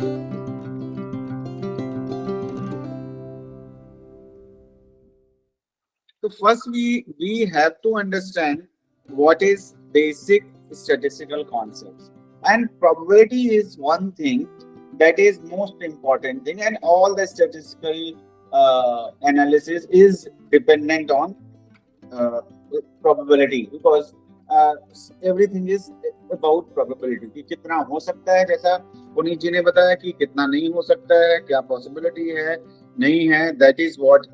So first we have to understand what is basic statistical concepts. And probability is one thing that is most important thing, and all the statistical analysis is dependent on uh, probability, because uh, everything is about probability कि कितना हो सकता है, जैसा पुनीत जी ने बताया कि कितना नहीं हो सकता है, क्या पॉसिबिलिटी है, नहीं है, that is what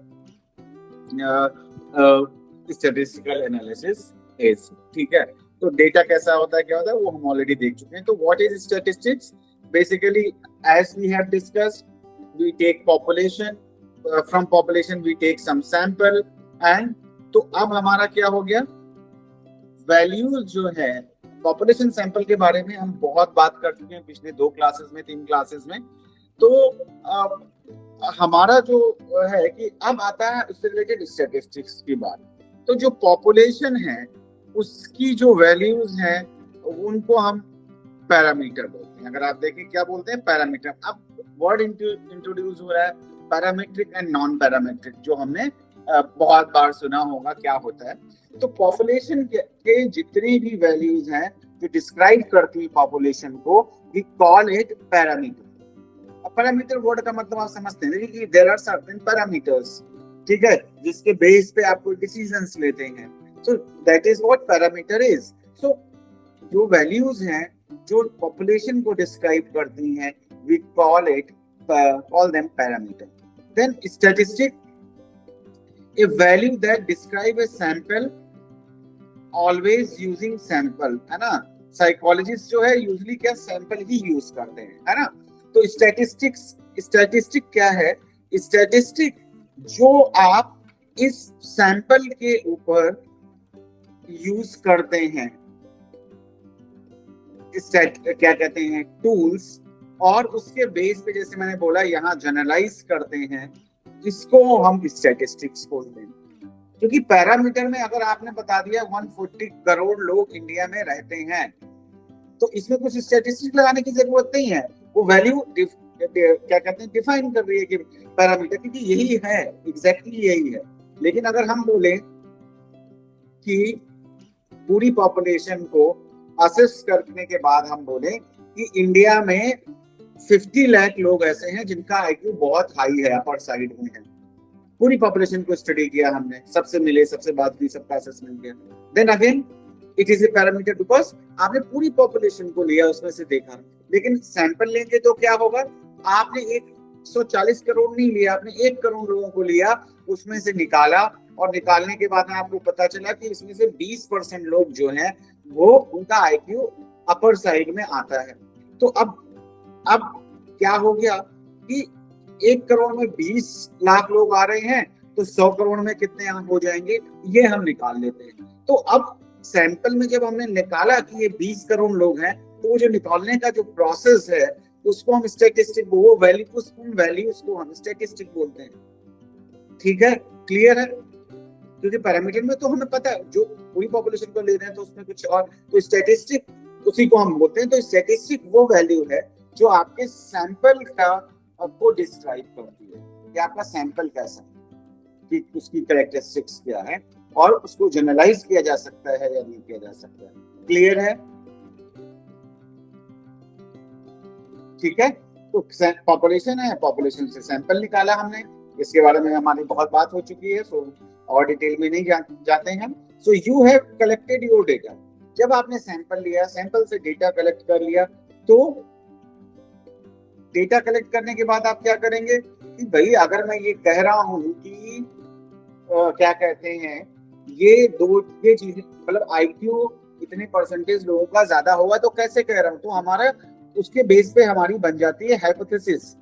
statistical analysis is. ठीक है, तो डेटा कैसा होता है, क्या होता है, वो हम ऑलरेडी देख चुके हैं। तो what is statistics? Basically as we have discussed, we take population, from population we take some sample, and तो अब हमारा क्या हो गया, वैल्यूज जो है पॉपुलेशन सैंपल के बारे में हम बहुत बात कर चुके हैं पिछले 2 क्लासेस में, 3 क्लासेस में। तो हमारा जो है कि अब आता है उससे रिलेटेड स्टैटिस्टिक्स की बात। तो जो पॉपुलेशन है उसकी जो वैल्यूज हैं उनको हम पैरामीटर बोलते हैं। अगर आप देखें क्या बोलते हैं, पैरामीटर। अब वर्ड इंट्रोड्यूस हो रहा है पैरामीट्रिक एंड नॉन पैरामीट्रिक, जो हमने बहुत बार सुना होगा क्या होता है। तो पॉपुलेशन के जितनी भी वैल्यूज हैं जो डिस्क्राइब करती है पॉपुलेशन को, we call it parameter. Parameter word का मतलब आप समझते हैं कि देयर आर सर्टेन पैरामीटर्स, ठीक है, जिसके बेस पे आप कोई डिसीजंस लेते हैं। So that is what parameter is. So जो वैल्यूज हैं जो पॉपुलेशन को डिस्क्राइब करती हैं, we call them parameter. Then statistic, a value that describe a sample always using sample, है ना। साइकोलॉजिस्ट जो है यूजली क्या सैंपल ही यूज करते हैं, है ना। तो स्टैटिस्टिक क्या है? स्टैटिस्टिक जो आप इस सैंपल के ऊपर यूज करते हैं, क्या कहते हैं, टूल्स, और उसके बेस पे जैसे मैंने बोला यहाँ जनरलाइज करते हैं, इसको हम स्टैटिस्टिक्स बोलते हैं। क्योंकि पैरामीटर में अगर आपने बता दिया 140 करोड़ लोग इंडिया में रहते हैं, तो इसमें कुछ स्टैटिस्टिक्स लगाने की जरूरत नहीं है। वो वैल्यू क्या कहते हैं, डिफाइन कर रही है कि पैरामीटर, क्योंकि यही है, एग्जैक्टली यही है। लेकिन अगर हम बोले कि पूरी पॉपुलेशन को असेस करने के बाद हम बोले कि इंडिया में 50 लाख लोग ऐसे हैं जिनका आईक्यू बहुत हाई है, अपर साइड में है, पूरी पॉपुलेशन को स्टडी किया हमने, सबसे मिले, सबसे बात की, सबका असेसमेंट किया, then again it is a parameter, because आपने पूरी पॉपुलेशन को लिया, उसमें से देखा। लेकिन सैंपल लेंगे तो क्या होगा, आपने 140 करोड़ नहीं लिया, आपने 1 करोड़ लोगों को लिया, उसमें से निकाला, और निकालने के बाद आपको पता चला कि इसमें से 20% लोग जो हैं वो उनका आईक्यू अपर साइड में आता है। तो अब क्या हो गया कि 1 करोड़ में 20 लाख लोग आ रहे हैं, तो 100 करोड़ में कितने हो जाएंगे, ये हम निकाल लेते हैं। तो अब सैंपल में जब हमने निकाला कि ये 20 करोड़ लोग हैं, तो वो जो निकालने का जो प्रोसेस है उसको हम स्टैटिस्टिक, वो वैल्यू, उन वैल्यूज को हम स्टैटिस्टिक बोलते हैं। ठीक है, क्लियर है? क्योंकि पैरामीटर में तो हमें पता है जो पूरी पॉपुलेशन को ले रहे हैं, तो उसमें कुछ और, तो स्टैटिस्टिक उसी को हम बोलते हैं। तो स्टैटिस्टिक वो वैल्यू है जो आपके सैंपल का को डिस्क्राइब करती है कि आपका सैंपल कैसा है, कि उसकी कैरेक्टरिस्टिक्स क्या है, और उसको जनरलाइज किया जा सकता है या नहीं किया जा सकता है। क्लियर है? ठीक है, तो पॉपुलेशन है, पॉपुलेशन से सैंपल निकाला हमने, इसके बारे में हमारी बहुत बात हो चुकी है, सो और डिटेल में नहीं जाते हैं। So you have collected your data. जब आपने सैंपल लिया, सैंपल से डेटा कलेक्ट कर लिया, तो डेटा कलेक्ट करने के बाद आप क्या करेंगे कि भाई अगर मैं ये कह रहा हूं कि क्या कहते हैं, ये चीजें, मतलब आईक्यू इतने परसेंटेज लोगों का ज्यादा होगा, तो कैसे कह रहा हूं, तो हमारा उसके बेस पे हमारी बन जाती है हाइपोथेसिस।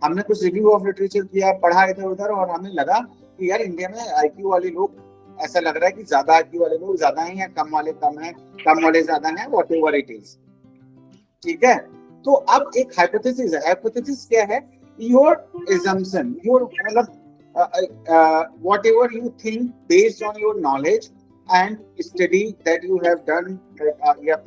हमने कुछ रिव्यू ऑफ लिटरेचर किया, पढ़ा इधर उधर, और हमें लगा कि यार इंडिया में आईक्यू वाले लोग, ऐसा लग रहा है कि ज्यादा आईक्यू वाले लोग ज्यादा ही हैं, कम वाले कम हैं, कम वाले ज्यादा हैं, व्हाटएवर इट इज। ठीक है, तो अब एक हाइपोथेसिस है। हाइपोथेसिस क्या है? योर assumption, योर मतलब whatever you think based on your knowledge and study that you have done, yeah,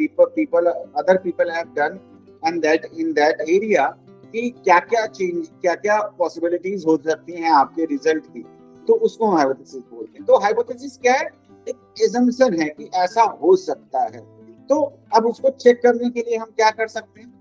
other people have done, and that in that area कि क्या क्या चेंज, क्या क्या पॉसिबिलिटीज हो सकती हैं आपके रिजल्ट की, तो उसको हम हाइपोथेसिस बोलते हैं। तो हाइपोथेसिस क्या है, एक एजम्पशन है कि ऐसा हो सकता है। तो अब उसको चेक करने के लिए हम क्या कर सकते हैं,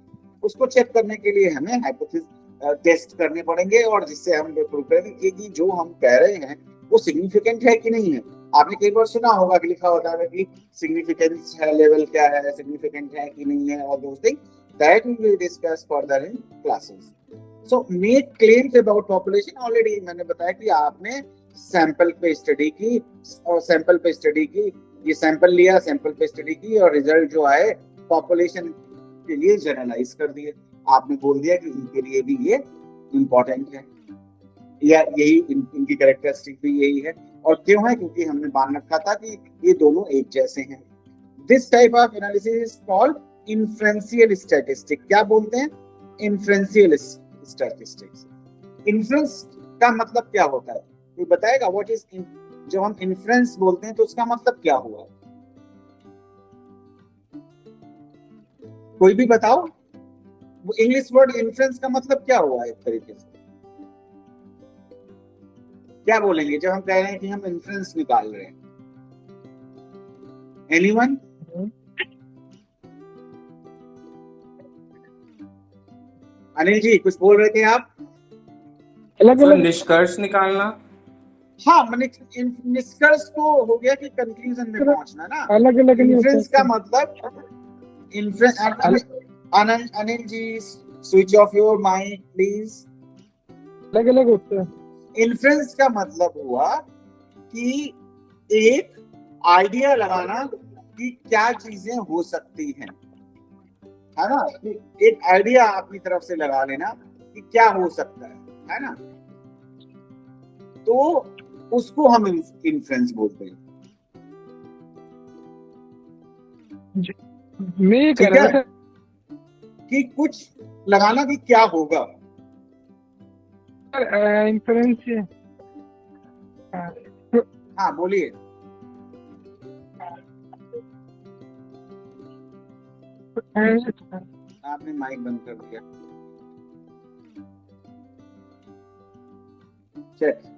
उसको चेक करने के लिए हमें हाइपोथेसिस टेस्ट करने पड़ेंगे, और जिससे हम प्रूव करेंगे कि जो हम कह रहे हैं वो सिग्निफिकेंट है कि नहीं है। आपने कई बार सुना होगा कि लिखा होता है कि सिग्निफिकेंस है, लेवल क्या है, सिग्निफिकेंट है कि नहीं है, और those thing that we will discuss further in classes. So make claims about population, already मैंने बताया कि आपने सैंपल पे स्टडी की, और सैंपल पे स्टडी की, ये सैंपल लिया, सैंपल पे स्टडी की, और रिजल्ट जो आए पॉपुलेशन के लिए जनरलाइज कर दिए। आपने बोल दिया कि इनके लिए भी ये इंपॉर्टेंट है, या यही इनकी कैरेक्टरिस्टिक भी यही है। और क्यों है, क्योंकि हमने मान रखा था कि ये दोनों एक जैसे हैं। This type of analysis is called inferential statistic. क्या बोलते हैं, इन्फ्रेंशियल स्टैटिस्टिक्स। इन्फ्रेंस का मतलब क्या होता है, कोई बताएगा व्हाट इज, जब हम इन्फ्रेंस बोलते हैं तो उसका मतलब क्या हुआ, कोई भी बताओ। इंग्लिश वर्ड इन्फ्रेंस का मतलब क्या हुआ एक तरीके से, क्या बोलेंगे जब हम कह रहे हैं कि हम इन्फ्रेंस निकाल रहे हैं? एनीवन? अनिल जी कुछ बोल रहे थे आप? अलग अलग निष्कर्ष निकालना। हाँ, मैंने निष्कर्ष तो हो गया कि कंक्लूजन में पहुंचना ना। अलग अलग इन्फ्रेंस का मतलब inference, Anil ji switch off your mind please. अलग अलग होते हैं। इन्फ्रेंस का मतलब हुआ कि एक आइडिया लगाना कि क्या चीजें हो सकती हैं, है ना, एक आइडिया अपनी तरफ से लगा लेना कि क्या हो सकता है ना, तो उसको हम इन्फ्रेंस बोलते हैं। मैं ये कह रहा था कि कुछ लगाना कि क्या होगा। इन्फ्रेंस, हाँ बोलिए। आपने माइक बंद कर दिया।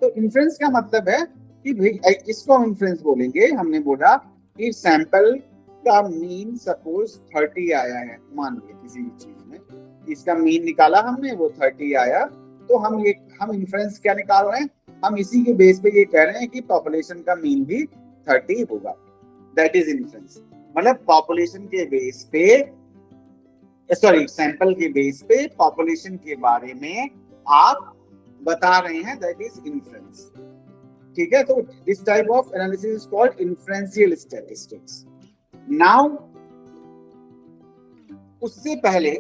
तो इन्फ्रेंस का मतलब है कि भाई इसको हम इन्फ्रेंस बोलेंगे। हमने बोला कि सैंपल का मीन सपोज 30 आया है, मान लिया किसी भी चीज में इसका मीन निकाला हमने, वो 30 आया, तो हम इन्फ्रेंस क्या निकाल रहे हैं, हम इसी के बेस पे ये कह रहे हैं कि पॉपुलेशन का मीन भी 30 होगा। That is inference. मतलब पॉपुलेशन के बेस पे, सॉरी सैंपल के बेस पे पॉपुलेशन के बारे में आप बता रहे हैं, दैट इज इन्फ्रेंस। ठीक है, तो this type of analysis is called inferential statistics. Now उससे पहले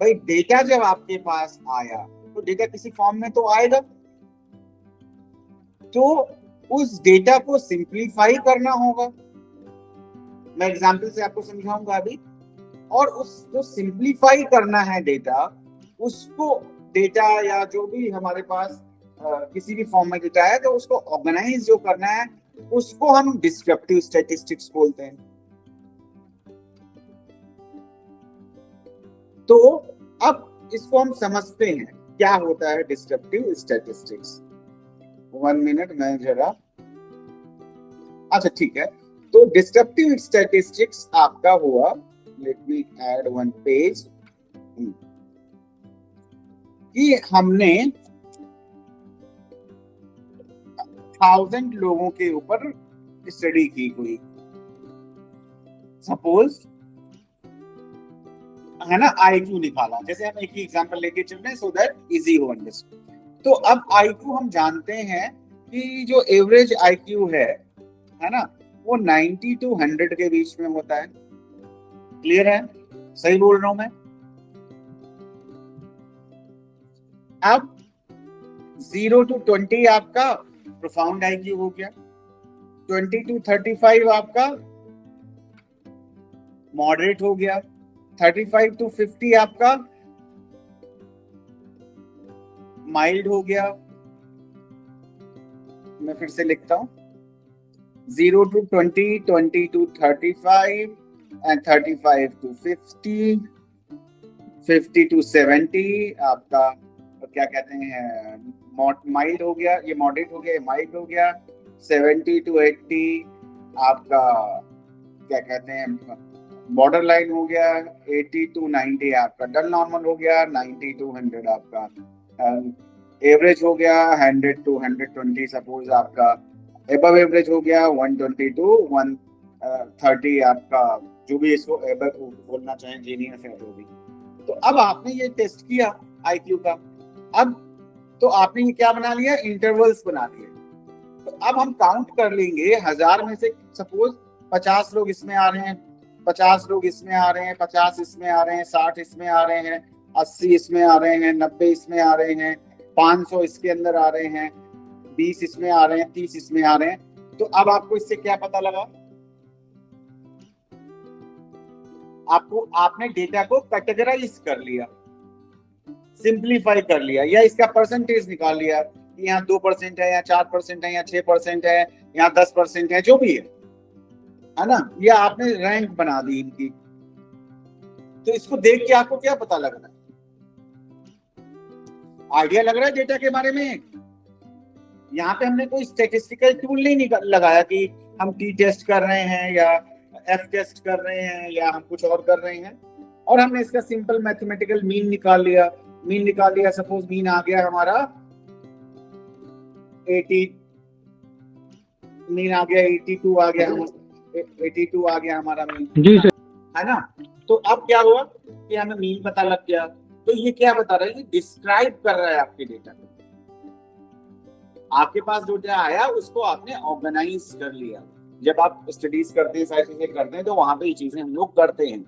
भाई डेटा जब आपके पास आया तो डेटा किसी फॉर्म में तो आएगा, तो उस डेटा को सिंप्लीफाई करना होगा। मैं एग्जांपल से आपको समझाऊंगा अभी। और उस जो सिंप्लीफाई करना है डेटा, उसको डेटा या जो भी हमारे पास किसी भी फॉर्म में डेटा है, तो उसको ऑर्गेनाइज जो करना है उसको हम डिस्क्रिप्टिव स्टैटिस्टिक्स बोलते हैं। तो अब इसको हम समझते हैं क्या होता है डिस्क्रिप्टिव स्टैटिस्टिक्स। 1 मिनट मैं जरा, अच्छा ठीक है। तो डिस्क्रिप्टिव स्टैटिस्टिक्स आपका हुआ, let me add one page, कि हमने 1000 लोगों के ऊपर स्टडी की कोई, सपोज, है ना, IQ निकाला। जैसे हम एक ही एग्जांपल लेके चल रहे हैं सो दैट इजी हो अंडरस्टैंड। तो अब IQ हम जानते हैं कि जो एवरेज IQ है ना, वो 90 to 100 के बीच में होता है। क्लियर है, सही बोल रहा हूं मैं? अब 0 to 20 आपका प्रोफाउंड IQ हो गया, 20 to 35 आपका मॉडरेट हो गया, 35 to 50 आपका माइल्ड हो गया। मैं फिर से लिखता हूं, 0 to 20, 20 to 35 and 35 to 50, 50 to 70 आपका क्या कहते हैं माइल्ड हो गया, ये मॉडरेट हो गया, ये माइल्ड हो गया। 70 to 80 आपका क्या कहते हैं बॉर्डर लाइन हो गया। 80 to 90 आपका डल नॉर्मल हो गया। 90 to 100 आपका एवरेज हो गया। 100 to 120 सपोज आपका एबव एवरेज हो गया। 120 to 130 आपका जो भी इसको एबव बोलना चाहें, जीनियस है जो भी। तो अब आपने ये टेस्ट किया आईक्यू का, अब तो आपने ये क्या बना लिया, इंटरवल्स बना लिए। तो अब हम काउंट कर लेंगे 1000 में से सपोज 50 लोग इसमें आ रहे हैं, 50 लोग इसमें आ रहे हैं, 50 इसमें आ रहे हैं, 60 इसमें आ रहे हैं, 80 इसमें आ रहे हैं, 90 इसमें आ रहे हैं, 500 इसके अंदर आ रहे हैं, 20 इसमें आ रहे हैं, 30 इसमें आ रहे हैं। तो अब आपको इससे क्या पता लगा, आपने डेटा को कैटेगराइज कर लिया, सिंप्लीफाई कर लिया, या इसका परसेंटेज निकाल लिया कि यहाँ 2% है, यहाँ 4% है, यहाँ 6% है, यहाँ 10% है, जो भी है ना, या आपने रैंक बना दी इनकी। तो इसको देख के आपको क्या पता लग रहा है, आइडिया लग रहा है डेटा के बारे में। यहाँ पे हमने कोई स्टैटिस्टिकल टूल नहीं लगाया कि हम टी टेस्ट कर रहे हैं या एफ टेस्ट कर रहे हैं या हम कुछ और कर रहे हैं, और हमने इसका सिंपल मैथमेटिकल मीन निकाल लिया। सपोज मीन आ गया हमारा 80, मीन आ गया 82 आ गया, 82 आ गया हमारा मीन, जी सर, है ना। तो अब क्या हुआ कि हमें मीन पता लग गया। तो ये क्या बता रहा है, ये डिस्क्राइब कर रहा है आपके डेटा को। आपके पास जो डेटा आया उसको आपने ऑर्गेनाइज कर लिया। जब आप स्टडीज करते हैं, सारी चीजें करते हैं, तो वहां पे ये चीजें हम लोग करते हैं।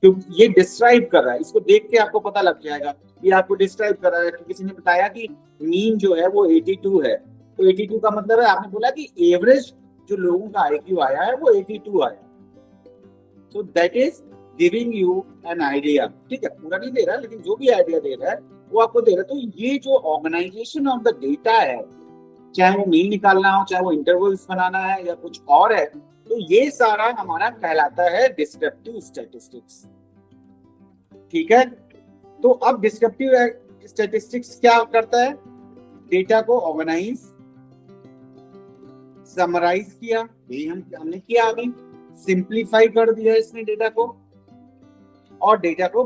तो ये डिस्क्राइब कर रहा है, इसको देख के आपको पता लग जाएगा। ये आपको डिस्क्राइब कर रहा है कि किसी ने बताया कि मीन जो है वो 82 है, तो 82 का मतलब है, आपने बोला कि एवरेज जो लोगों का आईक्यू आया है वो 82 आया। सो that is giving you an idea. ठीक है, पूरा नहीं दे रहा, लेकिन जो भी आइडिया दे रहा है वो आपको दे रहा है। तो ये जो ऑर्गेनाइजेशन ऑफ द डेटा है, चाहे वो मीन निकालना हो, चाहे वो इंटरवल्स बनाना है या कुछ और है, तो ये सारा हमारा कहलाता है डिस्क्रिप्टिव स्टैटिस्टिक्स। ठीक है, तो अब डिस्क्रिप्टिव स्टैटिस्टिक्स क्या करता है, डेटा को ऑर्गेनाइज, समराइज किया, यही हमने किया अभी, सिंप्लीफाई कर दिया इसने डेटा को, और डेटा को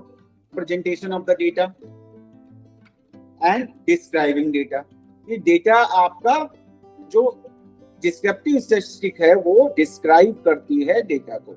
presentation of the data and describing data. ये डेटा आपका जो डिस्क्रिप्टिव स्टैटिस्टिक है वो डिस्क्राइब करती है डेटा को,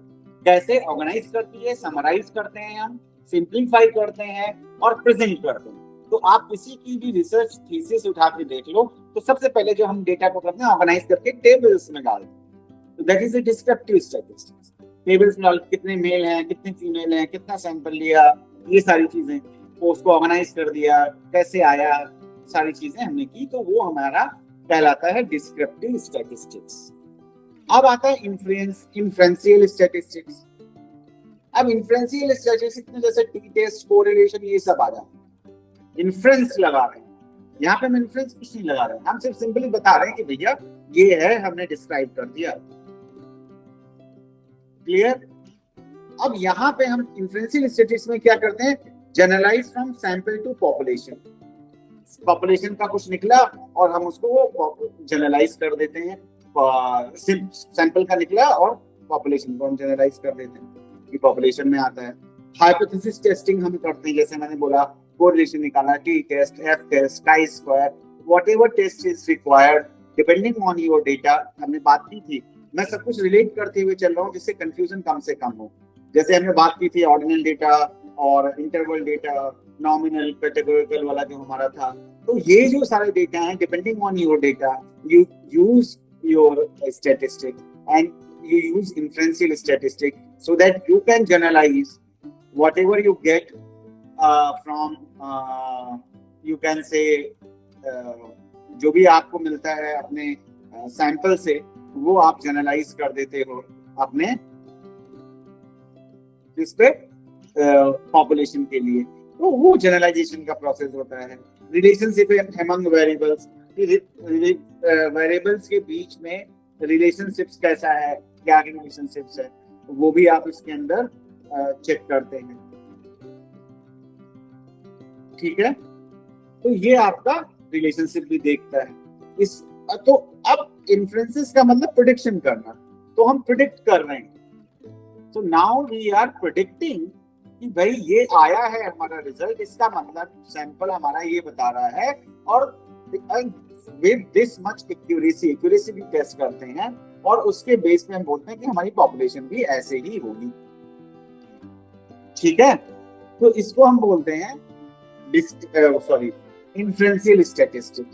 कैसे ऑर्गेनाइज करती है, समराइज करते हैं हम, सिंप्लीफाई करते हैं और प्रेजेंट करते हैं। तो आप किसी की भी रिसर्च थीसिस उठा के देख लो, तो सबसे पहले जो हम डेटा को करते हैं ऑर्गेनाइज करके टेबल्स में डालते हैं। तो that is a descriptive statistics. Tables में डाल कितने मेल हैं, कितने फीमेल हैं, कितना सैंपल लिया, ये सारी चीजें, तो उसको ऑर्गेनाइज कर दिया, कैसे आया, सारी चीजें हमने की, तो वो हमारा कहलाता है डिस्क्रिप्टिव स्टैटिस्टिक्स। अब आता है इन्फ्रेंशियल स्टैटिस्टिक्स। अब इन्फ्रेंशियल स्टैटिस्टिक्स में जैसे टी टेस्ट, कोरिलेशन, ये सब आ जाता है। इन्फ्रेंस लगा रहे हैं, यहाँ पे हम इन्फ्रेंस कुछ नहीं लगा रहे हैं, हम सिर्फ सिंपली बता रहे हैं कि भैया ये है, हमने डिस्क्राइब कर दिया। क्लियर। अब यहाँ पे हम इन्फ्रेंशियल स्टैटिस्टिक्स में क्या करते हैं, generalize from sample to population. Population का कुछ निकला और हम उसको जनरलाइज कर देते हैं, सैंपल का निकला और पॉपुलेशन को हम जनरलाइज कर देते हैं कि पॉपुलेशन में आता है। हाइपोथेसिस टेस्टिंग हम करते हैं, जैसे मैंने बोला कोरिलेशन निकाला, T test, F test, chi square, whatever test is required depending on your data, हमने बात की थी। मैं सब कुछ रिलेट करते हुए चल रहा हूँ जिससे कंफ्यूजन कम से कम हो। जैसे हमने बात की थी ऑर्डिनल डेटा और इंटरवल डेटा, नॉमिनल, कैटेगोरिकल वाला जो हमारा था। तो ये जो सारे डेटा हैं, depending on your data you use your statistic and you use inferential statistics so that you can generalize whatever you get from you can say जो भी आपको मिलता है अपने सैंपल से, वो आप जनरलाइज कर देते हो अपने इस पे पॉपुलेशन के लिए। तो वो जनरलाइजेशन का प्रोसेस होता है। रिलेशनशिप अमंग वेरिएबल्स, वेरिएबल्स के बीच में रिलेशनशिप्स कैसा है, क्या रिलेशनशिप्स है, वो भी आप इसके अंदर चेक करते हैं। ठीक है, तो ये आपका रिलेशनशिप भी देखता है। इस तो अब इन्फ्रेंसेस का मतलब प्रिडिक्शन करना, तो हम प्रिडिक्ट कर रहे हैं। तो नाउ वी आर प्रिडिक्टिंग कि भाई ये आया है हमारा रिजल्ट, इसका मतलब सैंपल हमारा ये बता रहा है, और विद दिस मच एक्यूरेसी भी टेस्ट करते हैं, और उसके बेस पे हम बोलते हैं कि हमारी पॉपुलेशन भी ऐसे ही होगी। ठीक है, तो इसको हम बोलते हैं इन्फ्रेंशियल स्टैटिस्टिक।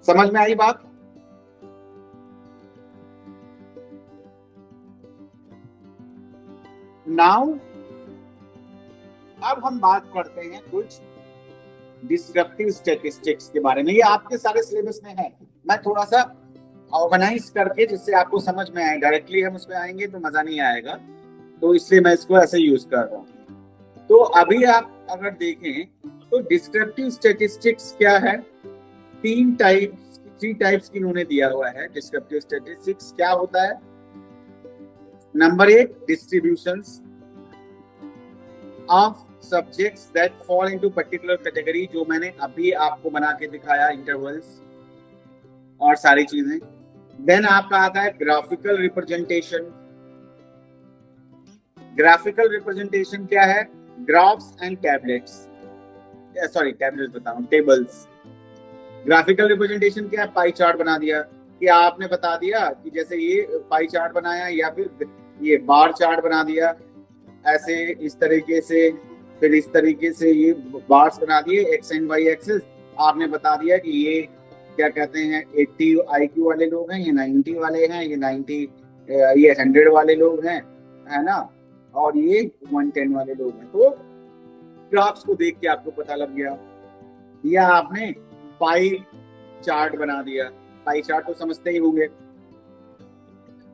समझ में आई बात? नाउ अब हम बात करते हैं कुछ डिस्क्रिप्टिव स्टैटिस्टिक्स के बारे में। ये आपके सारे सिलेबस में है, मैं थोड़ा सा ऑर्गेनाइज करके जिससे आपको समझ में आए, डायरेक्टली हम उस पर आएंगे तो मजा नहीं आएगा, तो इसलिए मैं इसको ऐसे यूज कर रहा हूँ। तो अभी आप अगर देखें तो डिस्क्रिप्टिव स्टैटिस्टिक्स क्या है, थ्री टाइप्स की इन्होंने दिया हुआ है। डिस्क्रिप्टिव स्टैटिस्टिक्स क्या होता है? Number 1, distributions of subjects that fall into particular category, जो मैंने अभी आपको बना के दिखाया, इंटरवल्स और सारी चीजें। देन आपका आता है ग्राफिकल रिप्रेजेंटेशन। ग्राफिकल रिप्रेजेंटेशन क्या है? ग्राफ्स एंड टैबलेट्स, टैबलेट्स बताऊं, टेबल्स। ग्राफिकल रिप्रेजेंटेशन क्या है? पाई चार्ट बना दिया, कि आपने बता दिया कि जैसे ये पाई चार्ट बनाया, या फिर ये बार चार्ट बना दिया ऐसे इस तरीके से, फिर इस तरीके से ये बार्स बना दिए, एक्स एंड वाई एक्सिस। आपने बता दिया कि ये क्या कहते हैं, 80 IQ वाले लोग हैं, ये 90 वाले हैं, ये 100 वाले लोग हैं, है ना, और ये 110 वाले लोग हैं। तो ग्राफ्स को देख के आपको पता लग गया। या आपने पाई चार्ट बना दिया, पाई चार्ट तो समझते ही होंगे,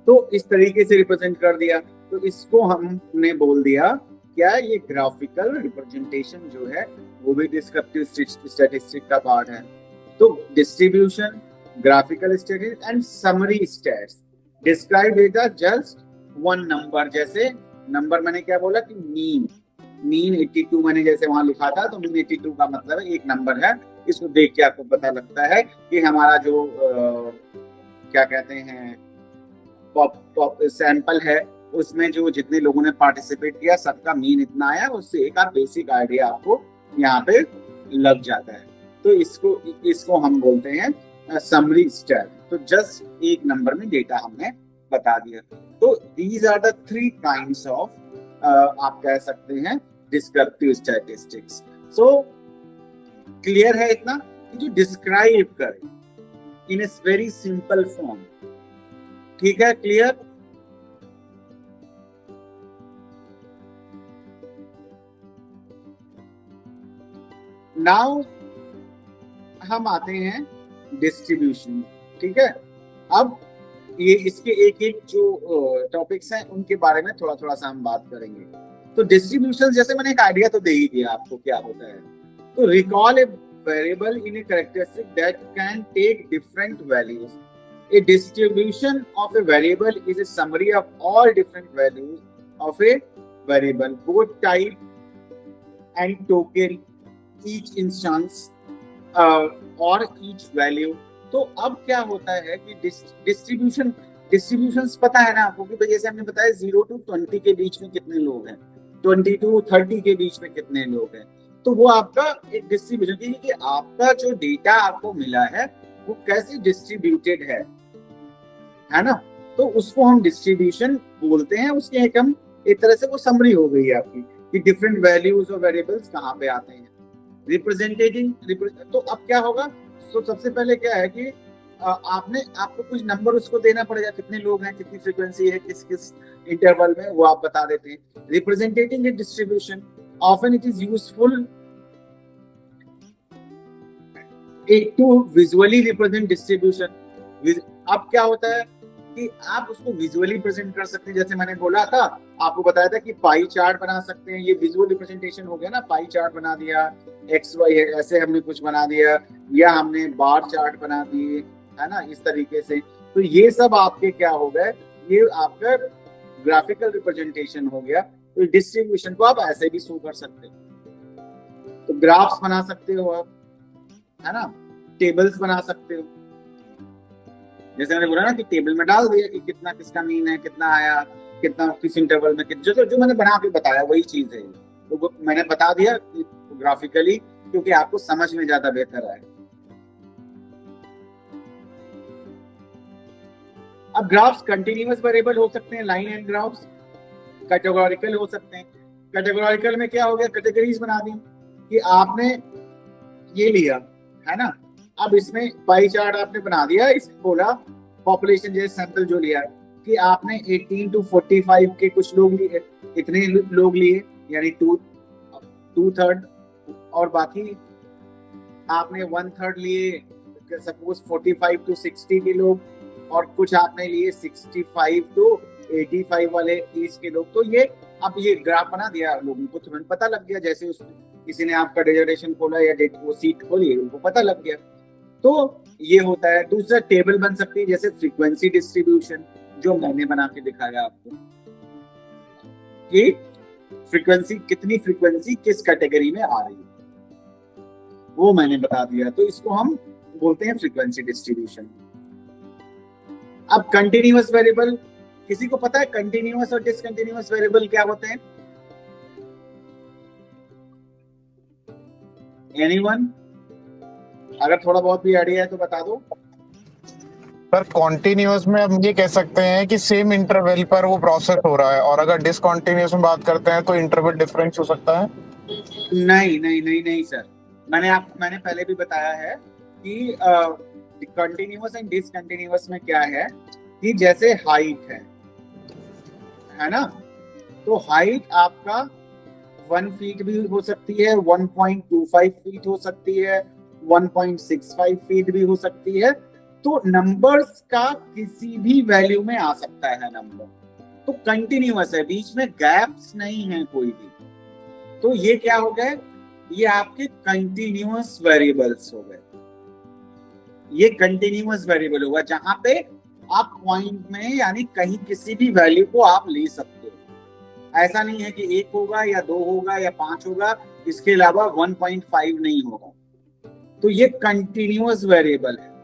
तो इस तरीके से रिप्रेजेंट कर दिया, तो इसको हमने बोल दिया क्या, ये ग्राफिकल रिप्रेजेंटेशन जो है वो भी डिस्क्रिप्टिव स्टैटिस्टिक का पार्ट है। तो distribution, graphical statistics and summary stats describe data just one number. जैसे नंबर मैंने क्या बोला कि मीन 82 मैंने जैसे वहां लिखा था, तो मीन 82 का मतलब है एक नंबर है। इसको देख के आपको पता लगता है कि हमारा जो क्या कहते हैं सैंपल है, उसमें जो जितने लोगों ने पार्टिसिपेट किया सबका मीन इतना आया, उससे एक बेसिक आइडिया आपको यहाँ पे लग जाता है। तो इसको हम बोलते हैं समरी स्टैट। तो जस्ट एक नंबर में डेटा हमने बता दिया। तो these are the 3 kinds of आप कह सकते हैं डिस्क्रिप्टिव स्टैटिस्टिक्स। सो क्लियर है इतना कि जो डिस्क्राइब करे इन ए वेरी सिंपल फॉर्म। ठीक है, क्लियर? नाउ हम आते हैं डिस्ट्रीब्यूशन। ठीक है, अब ये इसके एक एक जो टॉपिक्स हैं उनके बारे में थोड़ा थोड़ा सा हम बात करेंगे। तो डिस्ट्रीब्यूशन जैसे मैंने एक आइडिया तो दे ही दिया आपको क्या होता है। तो recall a variable in a characteristic that can take different values. A distribution of a variable is a summary of all different values of a variable, both type and token, each instance और each value। तो अब क्या होता है कि distributions पता है ना आपको कि भाई जैसे हमने बताया 0 to 20 के बीच में कितने लोग हैं, 20 to 30 के बीच में कितने लोग हैं, तो वो आपका एक डिस्ट्रीब्यूशन कि आपका जो डेटा आपको मिला है वो कैसे डिस्ट्रीब्यूटेड है ना, तो उसको हम डिस्ट्रीब्यूशन बोलते हैं। उसके एक तरह से वो समरी हो गई है आपकी कि डिफरेंट वैल्यूज और वेरिएबल्स कहाँ पे आते हैं। तो अब क्या होगा, तो सबसे पहले क्या है कि आपको कुछ नंबर उसको देना पड़ेगा, कितने लोग हैं, कितनी फ्रीक्वेंसी है, किस किस इंटरवल में, वो आप बता देते हैं। Representing a distribution often it is useful to visually represent distribution. अब क्या होता है कि आप उसको विजुअली प्रेजेंट कर सकते हैं। जैसे मैंने बोला था, आपको बताया था कि पाई चार्ट बना सकते हैं, ये विजुअल रिप्रेजेंटेशन हो गया ना, पाई चार्ट बना दिया, एक्स वाई ऐसे हमने कुछ बना दिया, या हमने बार चार्ट बना दिए, है ना, इस तरीके से। तो ये सब आपके क्या हो गए, ये आपका ग्राफिकल रिप्रेजेंटेशन हो गया। तो डिस्ट्रीब्यूशन को आप ऐसे भी शो कर सकते हैं। तो ग्राफ्स बना सकते हो आप, है ना, टेबल्स बना सकते हो। जैसे मैंने बोला ना कि टेबल में डाल दिया कि कितना किसका मीन है, कितना आया, कितना किस इंटरवल में, जो मैंने बना के बताया वही चीज है, तो मैंने बता दिया ग्राफिकली, क्योंकि आपको समझ में ज्यादा बेहतर आए। अब ग्राफ्स कंटिन्यूअस वेरिएबल हो सकते हैं, लाइन एंड ग्राफ्स कैटेगोरिकल हो सकते हैं। कैटेगोरिकल में क्या हो गया, कैटेगरीज बना दी कि आपने ये लिया, है ना, अब इसमें पाई चार्ट आपने बना दिया, इसमें बोला पॉपुलेशन जैसे सैंपल जो लिया कि आपने 18 to 45 के कुछ लोग लिए, इतने लोग लिए, यानी 2/3, और बाकी आपने 1/3 लिए सपोज 45 to 60 के लोग, और कुछ आपने लिए 65 to 85 वाले एज के लोग। तो ये अब ये ग्राफ बना दिया, लोगों को तुरंत पता लग गया, जैसे उसमें किसी ने आपका डेजर्टेशन खोला या वो सीट खोली, उनको पता लग गया। तो ये होता है। दूसरा टेबल बन सकती है, जैसे फ्रीक्वेंसी डिस्ट्रीब्यूशन, जो मैंने बना के दिखाया आपको कि फ्रीक्वेंसी, कितनी फ्रीक्वेंसी किस कैटेगरी में आ रही है, वो मैंने बता दिया। तो इसको हम बोलते हैं फ्रीक्वेंसी डिस्ट्रीब्यूशन। अब कंटिन्यूअस वेरिएबल, किसी को पता है कंटिन्यूअस और डिसकंटिन्यूअस वेरिएबल क्या होते हैं? एनीवन? अगर थोड़ा बहुत भी आइडिया है तो बता दो। पर कॉन्टिन्यूअस में हम ये कह सकते हैं कि सेम इंटरवल पर वो प्रोसेस हो रहा है, और अगर डिसकंटिन्यूअस में बात करते हैं तो इंटरवल डिफरेंस हो सकता है। नहीं नहीं नहीं नहीं सर, मैंने पहले भी बताया है कि कंटिन्यूअस एंड डिसकंटिन्यूअस में क्या है कि जैसे हाइट है ना, तो हाइट आपका 1 फीट भी हो सकती है, 1.25 फीट हो सकती है, 1.65 फीट भी हो सकती है। तो नंबर्स का किसी भी वैल्यू में आ सकता है नंबर, तो कंटिन्यूअस है, बीच में गैप्स नहीं है कोई भी। तो ये क्या हो गए, ये आपके कंटिन्यूअस वेरिएबल्स हो गए। ये कंटिन्यूअस वेरिएबल होगा जहां पे आप पॉइंट में, यानी कहीं किसी भी वैल्यू को आप ले सकते हो। ऐसा नहीं है कि 1 होगा या 2 होगा या 5 होगा, इसके अलावा 1.5 नहीं होगा। तो ये कंटिन्यूअस वेरिएबल है।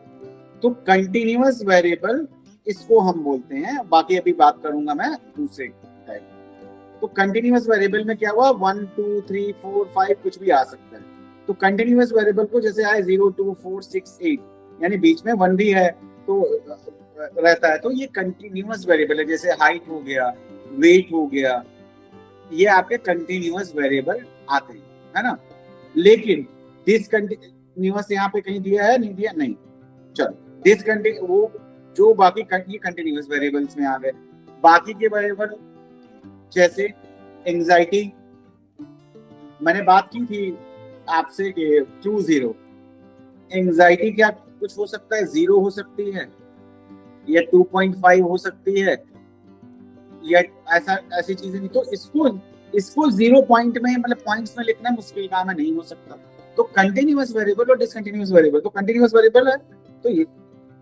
तो कंटिन्यूअस वेरिएबल इसको हम बोलते हैं, बाकी अभी बात करूंगा मैं दूसरे टाइप। तो कंटिन्यूअस वेरिएबल में क्या हुआ, 1 2 3 4 5 कुछ भी आ सकता है। तो कंटिन्यूअस वेरिएबल को जैसे आए 0 2 4 6 8, यानी बीच में 1 भी है तो रहता है, तो ये कंटिन्यूअस वेरिएबल है। जैसे हाइट हो गया, वेट हो गया, ये आपके कंटिन्यूअस वेरिएबल आते हैं, है ना। लेकिन डिसकंटिन्यूअस यहाँ पे कहीं दिया है, नहीं दिया, नहीं। चलो वो जो बाकी ये कंटिन्यूअस वेरिएबल्स में आ गए। बाकी के वेरिएबल जैसे एंजाइटी, मैंने बात की थी आपसे कि 2-0 एंजाइटी क्या कुछ हो सकता है, 0 हो सकती है या 2.5 हो सकती है, या ऐसी चीजें नहीं। तो इसको 0 पॉइंट में, मतलब पॉइंट्स में लिखना मुश्किल काम है, नहीं हो सकता। तो कंटिन्यूअस वेरिएबल और डिसकंटिन्यूअस वेरिएबल, तो कंटिन्यूअस वेरिएबल है तो ये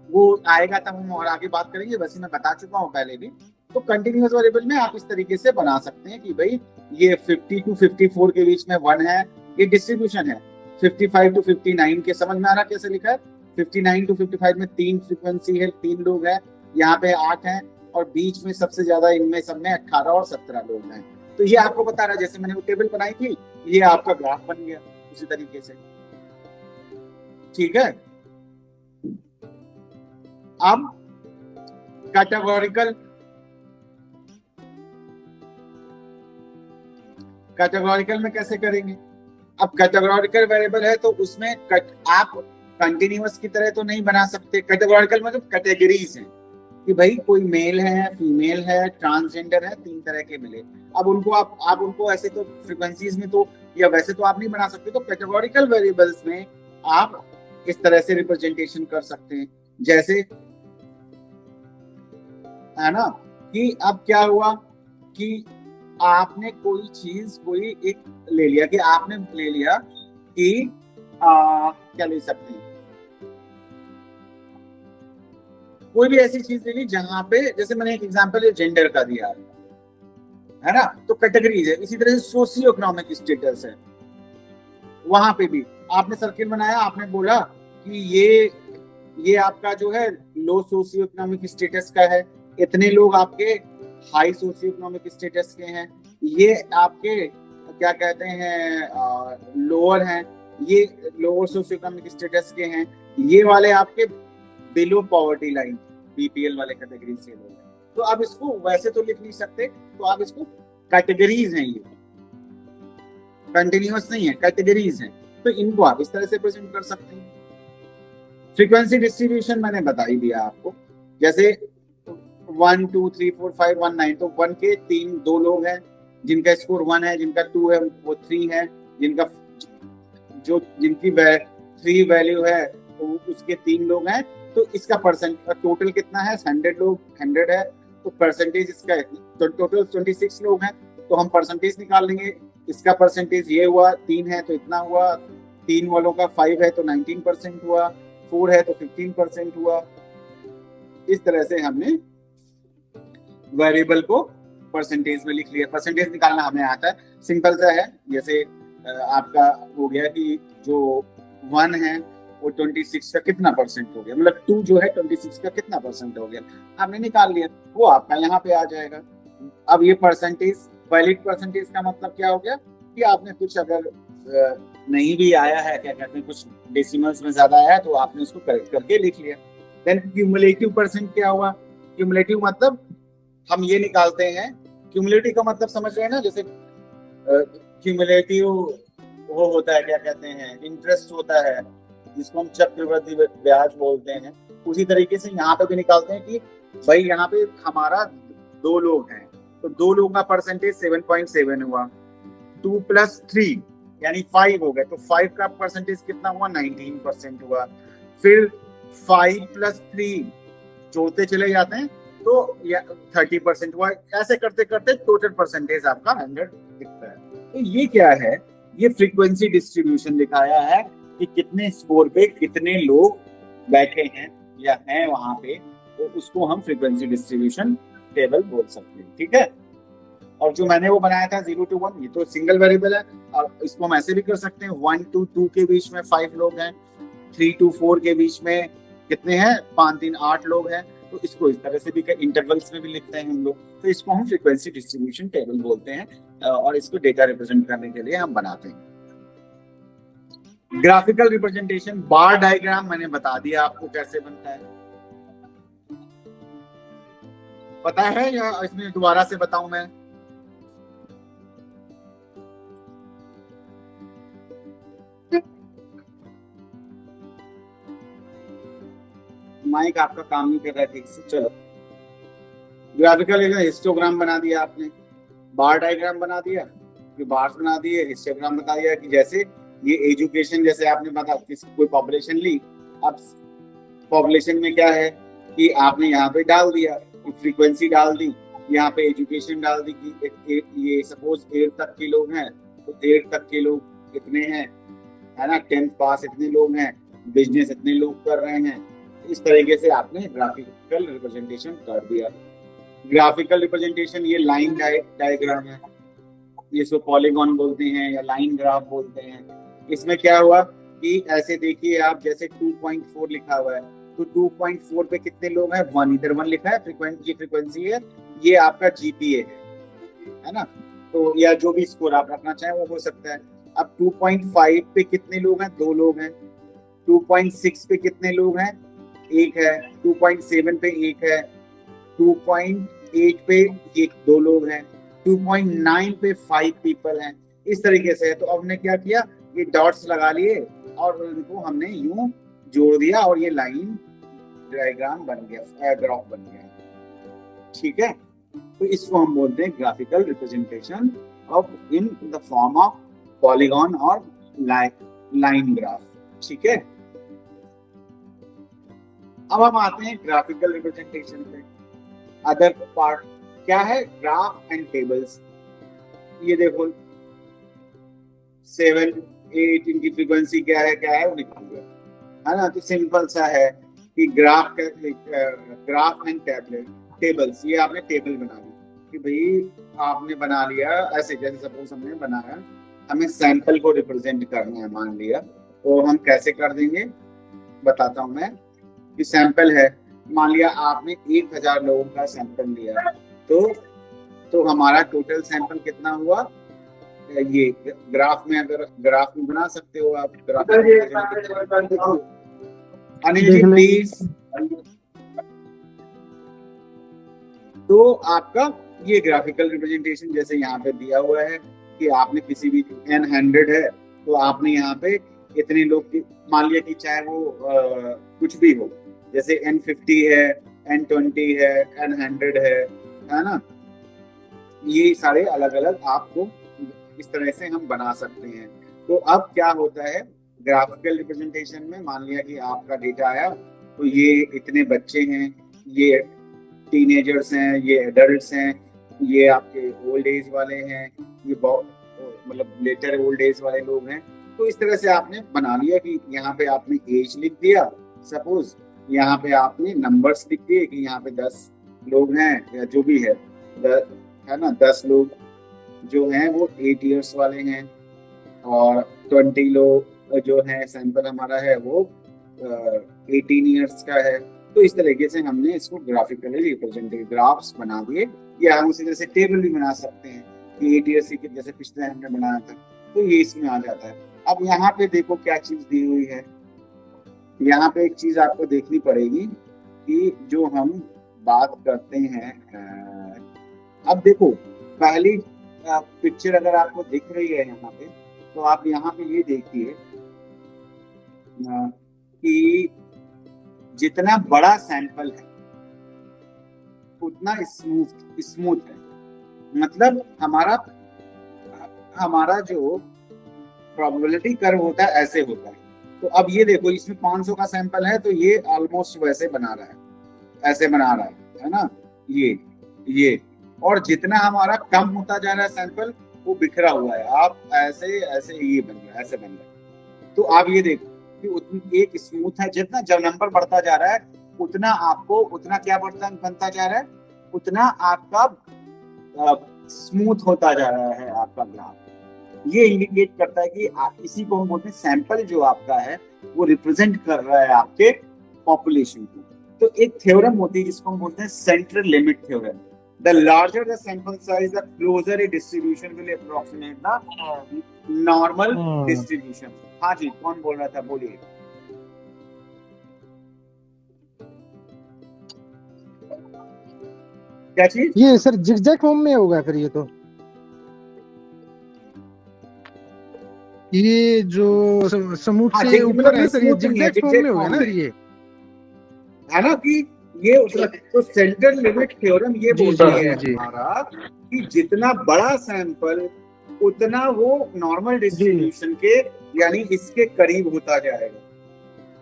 वो आएगा तब हम और आगे बात करेंगे, वैसे मैं बता चुका हूँ पहले भी। तो कंटिन्यूअस वेरिएबल में आप इस तरीके से बना सकते हैं कि भाई ये 50 to 54 के बीच में 1 है, ये डिस्ट्रीब्यूशन है। 55 to 59 के समझ में आ रहा कैसे लिखा है, 59 to 55 में 3 फ्रीक्वेंसी है, 3 लोग हैं, यहाँ पे 8 हैं, और बीच में सबसे ज्यादा इनमें सब में 18 और 17 लोग हैं। तो ये आपको बता रहा है, जैसे मैंने वो टेबल बनाई थी, ये आपका ग्राफ बन गया उसी तरीके से, ठीक है। अब कैटेगोरिकल में कैसे करेंगे? अब कैटेगोरिकल वेरिएबल है तो उसमें आप कंटिन्यूअस की तरह तो नहीं बना सकते। कैटेगोरिकल मतलब कैटेगरीज हैं कि भाई कोई मेल है, फीमेल है, ट्रांसजेंडर है, 3 तरह के मिले। अब उनको आप उनको ऐसे तो फ्रीक्वेंसीज में तो या वैसे तो आप नहीं बना सकते। तो कैटेगोरिकल वेरिएबल्स में आप इस तरह से रिप्रेजेंटेशन कर सकते हैं, जैसे, है ना, कि अब क्या हुआ कि आपने कोई चीज कोई एक ले लिया, कि आपने ले लिया कि क्या ले सकते हैं, कोई भी ऐसी चीज ले ली जहां पे, जैसे मैंने एक एग्जांपल जेंडर का दिया है ना, तो कैटेगरीज है। इसी तरह से सोशियो इकोनॉमिक स्टेटस है, वहां पे भी आपने सर्किल बनाया, आपने बोला कि ये आपका जो है लो सोशियो इकोनॉमिक स्टेटस का है, इतने लोग आपके हाई सोशियो इकोनॉमिक स्टेटस के हैं, ये आपके क्या कहते हैं लोअर हैं, ये लोअर सोशियो इकोनॉमिक स्टेटस के हैं, ये वाले आपके बिलो पॉवर्टी लाइन बीपीएल वाले कैटेगरी से लोग हैं। तो आप इसको वैसे तो लिख नहीं सकते, तो आप इसको कैटेगरीज हैं, ये कंटिन्यूअस नहीं है, कैटेगरीज हैं, तो इनको आप इस तरह से प्रेजेंट कर सकते हैं। फ्रीक्वेंसी डिस्ट्रीब्यूशन मैंने बता ही दिया आपको, जैसे 1 2 3 4 5 1 9, तो 1 के 2 लोग हैं जिनका स्कोर 1 है, जिनका 2 है वो 3 है, जिनकी 3 वैल्यू है तो उसके 3 लोग हैं, तो इसका परसेंट टोटल कितना है, 100 लोग 100 है, तो परसेंटेज इसका तो टोटल 26 लोग हैं, तो हम परसेंटेज निकाल लेंगे, इसका परसेंटेज ये हुआ, 3 है तो इतना हुआ, 3 वालों का 5 है तो 19% हुआ, 4 है तो 15% हुआ। इस तरह से हमने वेरिएबल को परसेंटेज में लिख लिया। परसेंटेज निकालना हमें आता है, सिंपल सा है, जैसे आपका हो गया कि जो 1 है वो 26 का कितना परसेंट हो गया, मतलब 2 जो है 26 का कितना परसेंट हो गया, आपने निकाल लिया, वो आपका यहाँ पे आ जाएगा। अब ये परसेंटेज, वैलिड परसेंटेज का मतलब क्या हो गया कि आपने कुछ अगर नहीं भी आया है, क्या कहते हैं, कुछ डेसिमल्स में ज्यादा आया है, तो आपने उसको करेक्ट करके लिख लिया। देन क्यूमुलेटिव परसेंट क्या हुआ, क्यूमुलेटिव मतलब हम ये निकालते हैं, क्यूमुलेटिव का मतलब समझ रहे हैं ना, जैसे क्यूमुलेटिव वो होता है, क्या कहते हैं, इंटरेस्ट होता है जिसको हम चक्रवृद्धि ब्याज बोलते हैं, उसी तरीके से यहाँ पे भी निकालते हैं कि भाई यहाँ पे हमारा 2 लोग हैं, तो 2 लोगों का परसेंटेज 7.7 हुआ, 2 + 3 यानी 5 हो गए, तो 5 का परसेंटेज कितना हुआ, 19% हुआ, फिर 5 + 3 जोड़ते चले जाते हैं तो 30% हुआ, ऐसे करते करते टोटल परसेंटेज आपका 100 दिखता है। तो ये क्या है, ये फ्रीक्वेंसी डिस्ट्रीब्यूशन दिखाया है कि कितने स्कोर पे कितने लोग बैठे हैं या हैं वहां पे, तो उसको हम फ्रीक्वेंसी डिस्ट्रीब्यूशन टेबल बोल सकते हैं, ठीक है। और जो मैंने वो बनाया था 0 to 1, ये तो सिंगल वेरिएबल है, और इसको हम ऐसे भी कर सकते हैं, 1 to 2 के बीच में 5 लोग हैं, 3 to 4 के बीच में कितने हैं, 5 3 8 लोग हैं, तो इसको इस तरह से भी इंटरवल्स में भी लिखते हैं हम लोग, तो इसको हम फ्रीक्वेंसी डिस्ट्रीब्यूशन टेबल बोलते हैं, और इसको डेटा रिप्रेजेंट करने के लिए हम बनाते हैं। ग्राफिकल रिप्रेजेंटेशन, बार डायग्राम मैंने बता दिया आपको कैसे बनता है, पता है या इसमें दोबारा से बताऊं मैं? माइक आपका काम नहीं कर रहा है ठीक से, चलो। ग्राफिकल हिस्टोग्राम बना दिया आपने, बार डायग्राम बना दिया, बार्स बना दिए, हिस्टोग्राम बता दिया कि जैसे ये एजुकेशन, जैसे आपने बता कोई पॉपुलेशन ली, अब पॉपुलेशन में क्या है कि आपने यहाँ पे डाल दिया, फ्रीक्वेंसी डाल दी, यहाँ पे एजुकेशन डाल दी कि ये सपोज 8 तक के लोग हैं, तो 8 तक के लोग कितने हैं, है ना, 10th पास इतने लोग हैं, बिजनेस इतने लोग कर रहे हैं, इस तरीके से आपने ग्राफिकल रिप्रेजेंटेशन कर दिया। ग्राफिकल रिप्रेजेंटेशन ये लाइन डायग्राम है, ये सो पॉलीगॉन बोलते हैं या लाइन ग्राफ बोलते हैं। इसमें क्या हुआ कि ऐसे देखिए आप, जैसे 2.4 लिखा हुआ है, तो 2.4 पे कितने लोग हैं, 1, इधर 1 लिखा है, फ्रीक्वेंसी है, ये आपका जीपीए है ना, तो या जो भी स्कोर आप रखना चाहें वो हो सकता है। अब 2.5 पे कितने लोग हैं, 2 लोग हैं, 2.6 पे कितने लोग हैं, 1 है, 2.7 पे 1 है, 2.8 पे 2 लोग हैं, 2.9 पे 5 पीपल हैं, इस तरीके से है। तो हमने क्या किया, ये डॉट्स लगा लिए और उनको हमने यूं जोड़ दिया और ये लाइन डायग्राम बन गया, ग्राफ बन गया, ठीक है। तो इसको हम बोलते हैं graphical representation of in the form of polygon और लाइन ग्राफ, ठीक है। अब हम आते हैं ग्राफिकल रिप्रेजेंटेशन पे। अदर पार्ट क्या है, ग्राफ एंड टेबल्स। ये देखो 7 8 इनकी फ्रीक्वेंसी क्या है वो निकाल दिया, है ना। तो सिंपल सा है कि ग्राफ एंड टेबल्स, ये आपने टेबल बना ली कि भाई आपने बना लिया ऐसे, जैसे सपोज हमने बनाया हमें सैंपल को रिप्रेजेंट करना है मान लिया, तो हम कैसे कर देंगे बताता हूं मैं। कि सैंपल है, मान लिया आपने 1000 लोगों का सैंपल लिया, तो हमारा टोटल सैंपल कितना हुआ, ये ग्राफ में, अगर ग्राफ में बना सकते हो आप, ग्राफ में अनिल जी प्लीज। तो आपका ये ग्राफिकल रिप्रेजेंटेशन जैसे यहाँ पे दिया हुआ है कि आपने किसी भी N100 है तो आपने यहाँ पे इतने लोग की, मान लिया कि चाहे वो कुछ भी हो, जैसे N50 है, N20 है, N100 है ना, ये सारे अलग अलग आपको इस तरह से हम बना सकते हैं। तो अब क्या होता है ग्राफिकल रिप्रेजेंटेशन में, मान लिया कि आपका डेटा आया तो ये इतने बच्चे हैं, ये टीनेजर्स हैं, ये एडल्ट्स हैं, ये आपके ओल्ड एज वाले हैं, ये मतलब लेटर ओल्ड एज वाले लोग हैं। तो इस तरह से आपने बना लिया कि यहाँ पे आपने एज लिख दिया, सपोज यहाँ पे आपने नंबर्स लिख दिए कि यहाँ पे 10 लोग हैं या जो भी है ना, 10 लोग जो हैं वो 8 इयर्स वाले हैं, और 20 लोग जो है सैंपल हमारा है वो 18 इयर्स का है। तो इस तरीके से हमने इसको ग्राफिकली रिप्रेजेंटेड ग्राफ्स बना दिए, या हम उसी तरह से टेबल भी बना सकते हैं कि 8 इयर्स की, जैसे पिछले हमने बनाया था, तो ये इसमें आ जाता है। अब यहाँ पे देखो क्या चीज दी हुई है, यहाँ पे एक चीज आपको देखनी पड़ेगी कि जो हम बात करते हैं, अब देखो पहली पिक्चर अगर आपको दिख रही है यहाँ पे, तो आप यहाँ पे ये देखिए कि जितना बड़ा सैंपल है उतना स्मूथ है, मतलब हमारा जो प्रोबेबिलिटी कर्व होता है ऐसे होता है। तो अब ये देखो इसमें 500 का सैंपल है तो ये ऑलमोस्ट वैसे बना रहा है, ऐसे बना रहा है ना, ये और जितना हमारा कम होता जा रहा है सैंपल वो बिखरा हुआ है, आप ऐसे ये बन रहा है, ऐसे बन रहा है। तो आप ये देखो कि उतनी एक स्मूथ है, जितना जब नंबर बढ़ता जा रहा है उतना आपको उतना क्या बनता जा रहा है, उतना आपका स्मूथ होता जा रहा है आपका ग्राफ। ये इंडिकेट करता है कि इसी को हम बोलते हैं सैंपल जो आपका है वो रिप्रेजेंट कर रहा है आपके पॉपुलेशन को। तो एक थ्योरम होती है जिसको हम बोलते हैं central limit theorem. The larger the sample size, the closer a distribution will approximate the normal distribution. हाँ जी, कौन बोल रहा था, बोलिए। क्या चीज? ये सर जिगजैग फॉर्म में होगा फिर ये जो समूह से ऊपर है सर, ये जिगजैग फॉर्म में होगा ना ये, है ना, कि ये तो सेंट्रल लिमिट थ्योरम ये बोलता है हमारा कि जितना बड़ा सैंपल उतना वो नॉर्मल डिस्ट्रीब्यूशन के यानी इसके करीब होता जाएगा।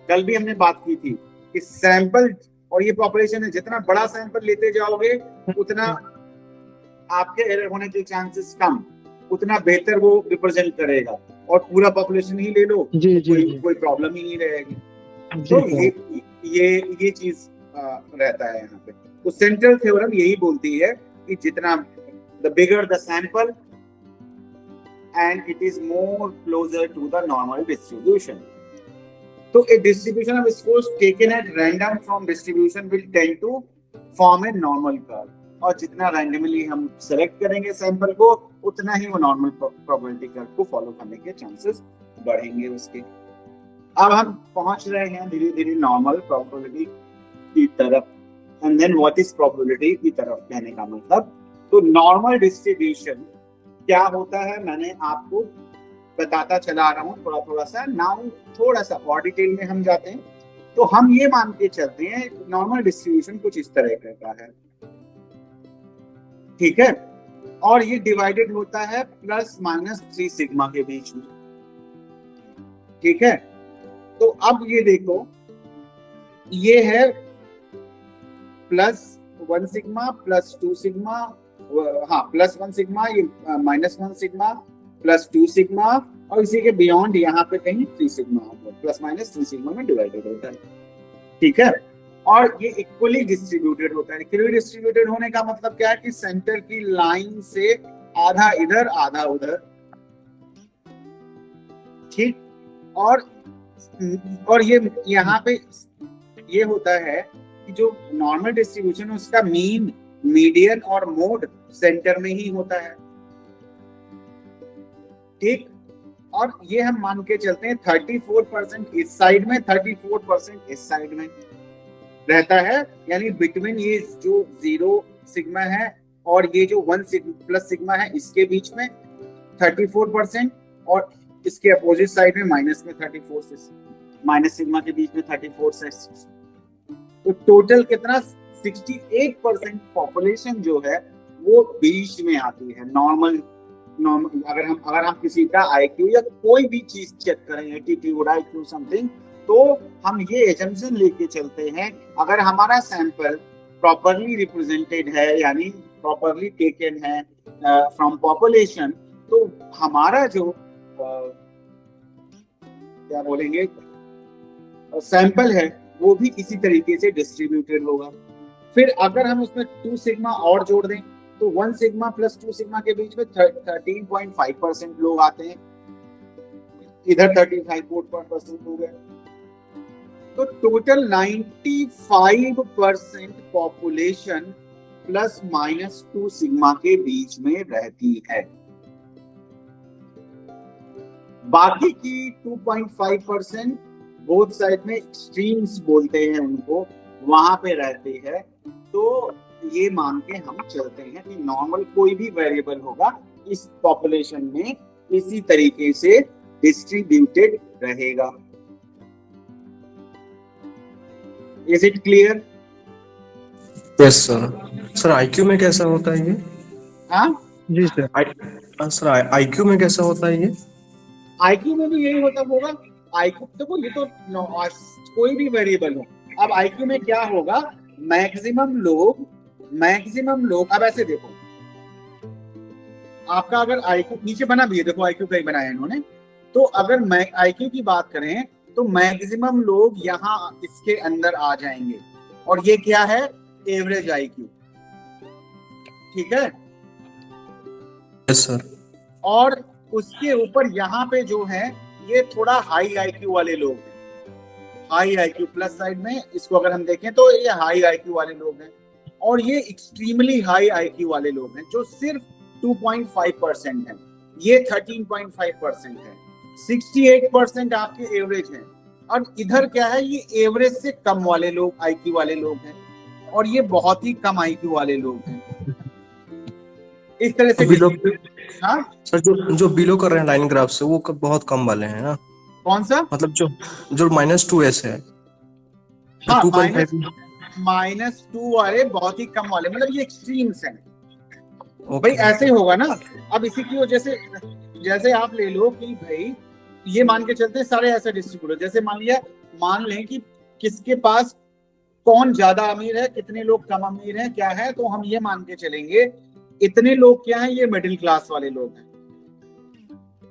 कल भी हमने बात की थी कि सैंपल और ये पॉपुलेशन है, जितना बड़ा सैंपल लेते जाओगे उतना आपके एरर होने के चांसेस कम, उतना बेहतर वो रिप्रेजेंट करेगा। और पूरा पॉपुलेशन ही ले लो कोई प्रॉब्लम ही नहीं रहेगी। तो ये चीज रहता है यहाँ पे। तो सेंट्रल थ्योरम यही बोलती है कि जितना the bigger the sample and it is more closer to the normal distribution. तो a distribution of scores taken at random from distribution will tend to form a normal curve। और जितना randomly हम select करेंगे sample को उतना ही वो normal probability curve को follow करने के चांसेस बढ़ेंगे उसके। अब हम पहुंच रहे हैं धीरे धीरे नॉर्मल प्रोबेबिलिटी की तरफ। And then what is probability की तरफ कहने का मतलब, तो नॉर्मल डिस्ट्रीब्यूशन क्या होता है मैंने आपको बताता चला रहा हूँ थोड़ा सा। नाउ थोड़ा सा और डिटेल में हम जाते हैं। तो हम ये मान के चलते हैं नॉर्मल डिस्ट्रीब्यूशन कुछ इस तरह का है, ठीक है, और ये डिवाइडेड होता है ±3 सिग्मा के बीच में, ठीक है। तो अब ये देखो ये है +1 सिग्मा +2 सिग्मा, हाँ +1 सिग्मा, ये -1 सिग्मा +2 सिग्मा, और इसी के बियॉन्ड यहाँ पे कहीं 3 सिग्मा होगा, ±3 सिग्मा में डिवाइडेड होता है, ठीक है। और ये इक्वली डिस्ट्रीब्यूटेड होता है। इक्वली डिस्ट्रीब्यूटेड होने का मतलब क्या है कि सेंटर की लाइन से आधा इधर आधा उधर ठीक। और ये यहाँ पे ये होता है कि जो नॉर्मल डिस्ट्रीब्यूशन है उसका मीन, मीडियन और मोड सेंटर में ही होता है, ठीक। और ये हम मान के चलते हैं 34% इस साइड में, 34% इस साइड में रहता है, यानी बिटवीन ये जो 0 सिग्मा है और ये जो 1 प्लस सिग्मा है इसके बीच में 34% और इसके अपोजिट साइड में माइनस में 34 से माइनस सिग्मा के बीच में 34 से, तो टोटल कितना 68% पॉपुलेशन जो है वो बीच में आती है। नॉर्मल अगर हम किसी का आईक्यू या कोई भी चीज चेक करें, एटीट्यूड, आईक्यू, समथिंग, तो हम ये एजम्पशन लेके चलते हैं अगर हमारा सैंपल प्रॉपरली रिप्रेजेंटेड है यानी प्रॉपरली टेकन है फ्रॉम पॉपुलेशन, तो हमारा जो क्या बोलेंगे सैंपल है वो भी इसी तरीके से डिस्ट्रीब्यूटेड होगा। फिर अगर हम उसमें 2 सिग्मा और जोड़ दें तो 1 सिग्मा प्लस 2 सिग्मा के बीच में 13.5% लोग आते हैं, इधर 35% हो गए, तो total 95% population plus minus 2 sigma के बीच में रहती है। बाकी की 2.5% बोथ साइड में एक्सट्रीम्स बोलते हैं उनको, वहां पे रहती है। तो ये मान के हम चलते हैं कि नॉर्मल कोई भी वेरिएबल होगा इस पॉपुलेशन में इसी तरीके से डिस्ट्रीब्यूटेड रहेगा। Is it clear? Yes sir. Sir IQ में कैसा होता है ये? हाँ जी सर। सर आईक्यू में कैसा होता है ये? आईक्यू में भी यही होता होगा। आईक्यू देखो ये तो कोई भी वेरिएबल हो, अब आईक्यू में क्या होगा, मैक्सिमम लोग अब ऐसे देखो, आपका अगर आईक्यू नीचे बना भी है, देखो आईक्यू कहीं बनाया इन्होंने, तो अगर आईक्यू की बात करें तो मैक्सिमम लोग यहाँ इसके अंदर आ जाएंगे, और ये क्या है, एवरेज आईक्यू, ठीक है। Yes sir. और उसके ऊपर यहाँ पे जो है ये थोड़ा हाई आईक्यू वाले लोग हैं, हाई आईक्यू प्लस साइड में इसको अगर हम देखें तो ये हाई आईक्यू वाले लोग हैं, और ये एक्सट्रीमली हाई आईक्यू वाले लोग हैं जो सिर्फ 2.5% है, ये 13.5% है, 68% आपके एवरेज हैं, और इधर क्या है, ये एवरेज से कम वाले लोग, आईक्यू वाले लोग हैं, और ये बहुत ही कम आईक्यू वाले लोग हैं। इस तरह से हाँ सर, जो बिलो कर रहे हैं लाइन ग्राफ से वो बहुत कम वाले हैं ना? कौन सा? मतलब जो -2s है, हाँ, -2 वाले बहुत ही कम वाले, मतलब ये एक्सट्रीम्स हैं। भाई ऐसे होगा ना, अब इसी की वजह से जैसे आप ले लो कि भाई ये मान के चलते हैं सारे ऐसे डिस्ट्रीब्यूटर, जैसे मान लें कि किसके पास कौन ज्यादा अमीर है, कितने लोग कम अमीर हैं, क्या है, तो हम ये मान के चलेंगे इतने लोग क्या है, ये मिडिल क्लास वाले लोग हैं,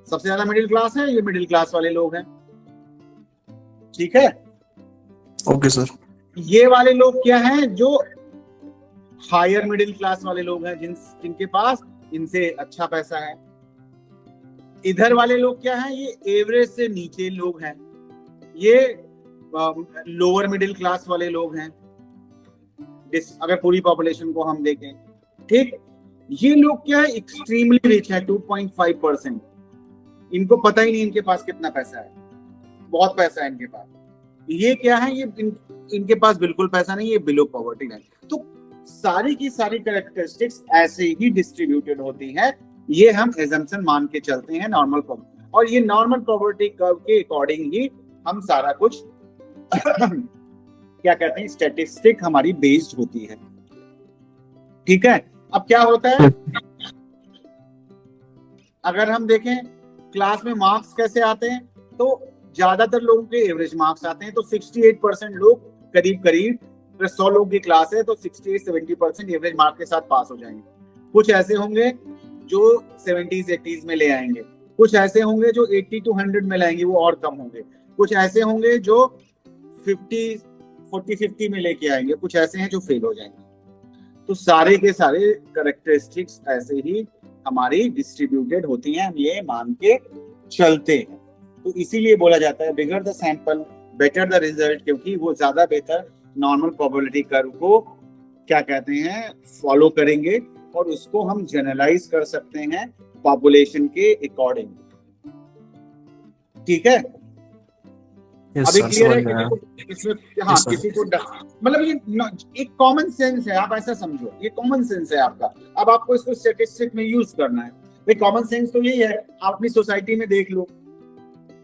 सबसे ज्यादा मिडिल क्लास है, ये मिडिल क्लास वाले लोग हैं, ठीक है। Okay sir. ये वाले लोग क्या हैं, जो हायर मिडिल क्लास वाले लोग हैं, जिनके पास इनसे अच्छा पैसा है। इधर वाले लोग क्या हैं, ये एवरेज से नीचे लोग हैं, ये लोअर मिडिल क्लास वाले लोग हैं, अगर पूरी पॉपुलेशन को हम देखें, ठीक। ये लोग क्या है, एक्सट्रीमली रिच है, 2.5%, इनको पता ही नहीं इनके पास कितना पैसा है, बहुत पैसा है इनके पास। ये क्या है, ये इनके पास बिल्कुल पैसा नहीं, ये बिलो पॉवर्टी लाइन। तो सारी की सारी कैरेक्टरिस्टिक्स ऐसे ही डिस्ट्रीब्यूटेड होती है, ये हम एजम्पशन मान के चलते हैं नॉर्मल पॉवर्टी, और ये नॉर्मल पॉवर्टी कर्व के अकॉर्डिंग ही हम सारा कुछ क्या कहते हैं, स्टैटिस्टिक हमारी बेस्ड होती है, ठीक है। अब क्या होता है, अगर हम देखें क्लास में मार्क्स कैसे आते हैं, तो ज्यादातर लोगों के एवरेज मार्क्स आते हैं, तो 68% लोग करीब 100 लोगों की क्लास है तो 68-70% एवरेज मार्क के साथ पास हो जाएंगे। कुछ ऐसे होंगे जो 70s-80s में ले आएंगे, कुछ ऐसे होंगे जो 80-100 में लाएंगे, वो और कम होंगे, कुछ ऐसे होंगे जो 40-50 में लेके आएंगे, कुछ ऐसे हैं जो फेल हो जाएंगे। तो सारे के सारे कैरेक्टरिस्टिक्स ऐसे ही हमारी डिस्ट्रीब्यूटेड होती हैं, हम ये मान के चलते हैं, तो इसीलिए बोला जाता है बिगर the sample better the result, क्योंकि वो ज्यादा बेहतर नॉर्मल प्रोबेबिलिटी कर्व को क्या कहते हैं फॉलो करेंगे और उसको हम जनरलाइज कर सकते हैं पॉपुलेशन के अकॉर्डिंग। ठीक है, Yes, अभी sir, क्लियर है? समझ गया। इसमें हाँ Yes, sir. किसी को मतलब ये एक कॉमन सेंस है, आप ऐसा समझो, ये कॉमन सेंस है आपका। अब आपको इसको स्टैटिस्टिक्स में यूज करना है। भाई कॉमन सेंस तो यही है, आप अपनी सोसाइटी में देख लो,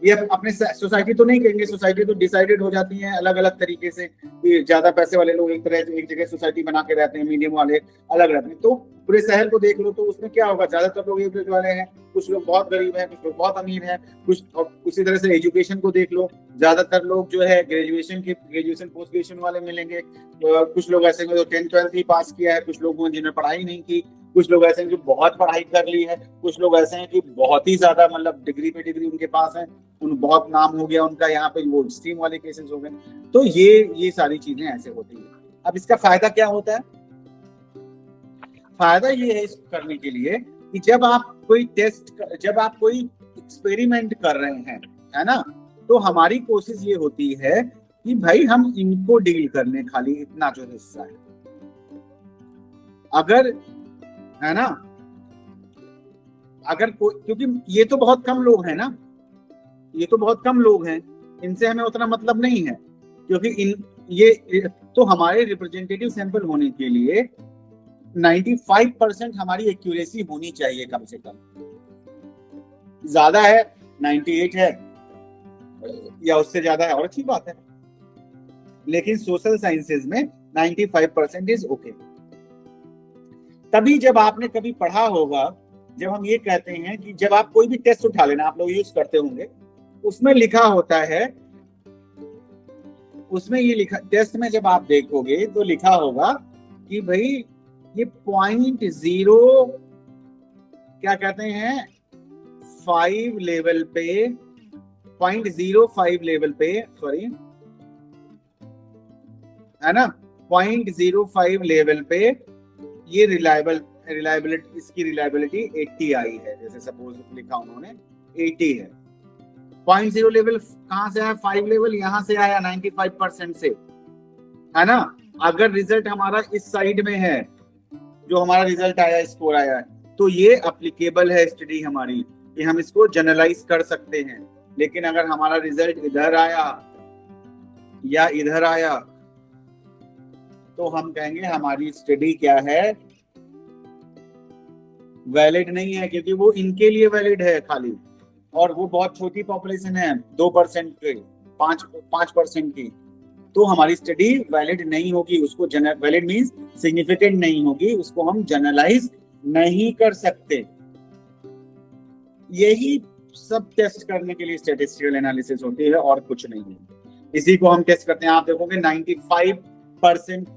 ये अपने सोसाइटी तो नहीं कहेंगे, सोसाइटी तो डिसाइडेड हो जाती है अलग अलग तरीके से, कि ज्यादा पैसे वाले लोग एक जगह सोसाइटी बना के रहते हैं, मीडियम वाले अलग रहते हैं। तो पूरे शहर को देख लो तो उसमें क्या होगा, ज्यादातर लोग एवरेज वाले हैं, कुछ लोग बहुत गरीब हैं, कुछ लोग बहुत अमीर हैं, कुछ उसी तरह से एजुकेशन को देख लो, ज्यादातर लोग जो है ग्रेजुएशन पोस्ट ग्रेजुएशन वाले मिलेंगे, कुछ लोग ऐसे जो 10th-12th ही पास किया है, कुछ लोग जिन्होंने पढ़ाई नहीं की, कुछ लोग ऐसे हैं जो बहुत पढ़ाई कर ली है, कुछ लोग ऐसे हैं कि बहुत ही ज्यादा मतलब डिग्री पे डिग्री उनके पास है, उन बहुत नाम हो गया उनका, यहाँ पे वो स्ट्रीम वाले केसेस हो गए। तो ये सारी चीजें ऐसे होती है। अब इसका फायदा क्या होता है? फायदा ये है इसको करने के लिए कि जब आप कोई एक्सपेरिमेंट कर रहे हैं, है ना, तो हमारी कोशिश ये होती है कि भाई हम इनको डील करने खाली इतना जो हिस्सा है, अगर है ना, अगर कोई, क्योंकि ये तो बहुत कम लोग हैं ना, ये तो बहुत कम लोग हैं, इनसे हमें उतना मतलब नहीं है, क्योंकि ये तो हमारे रिप्रेजेंटेटिव सैंपल होने के लिए 95% हमारी एक्यूरेसी होनी चाहिए कम से कम। ज्यादा है 98 है या उससे ज्यादा है और अच्छी बात है, लेकिन सोशल साइंसेज में 95% इज ओके। तभी जब आपने कभी पढ़ा होगा, जब हम ये कहते हैं कि जब आप कोई भी टेस्ट उठा लेना, आप लोग यूज करते होंगे, उसमें लिखा होता है, उसमें ये लिखा, टेस्ट में जब आप देखोगे तो लिखा होगा कि भाई ये 0.0 क्या कहते हैं 5 लेवल पे, 0.05 लेवल पे, सॉरी है ना, 0.05 लेवल पे ये रिलायबिलिटी, इसकी रिलायबिलिटी 80 आई है, जैसे सपोज लिखा उन्होंने 80 है। 0.0 लेवल कहां से आया? 5 लेवल यहां से आया 95% से, है ना। अगर रिजल्ट हमारा इस साइड में है, जो हमारा रिजल्ट आया, स्कोर आया, तो ये अप्लीकेबल है स्टडी हमारी, कि हम इसको जनरलाइज कर सकते हैं। लेकिन अगर हमारा रिजल्ट इधर आया या इधर आया, तो हम कहेंगे हमारी स्टडी क्या है, वैलिड नहीं है, क्योंकि वो इनके लिए वैलिड है खाली, और वो बहुत छोटी पॉपुलेशन है, 2% की, 5% की, तो हमारी स्टडी वैलिड नहीं होगी। उसको वैलिड मींस सिग्निफिकेंट नहीं होगी, उसको हम जनरलाइज नहीं कर सकते। यही सब टेस्ट करने के लिए स्टैटिस्टिकल एनालिसिस होती है और कुछ नहीं है। इसी को हम टेस्ट करते हैं। आप देखोगे 95%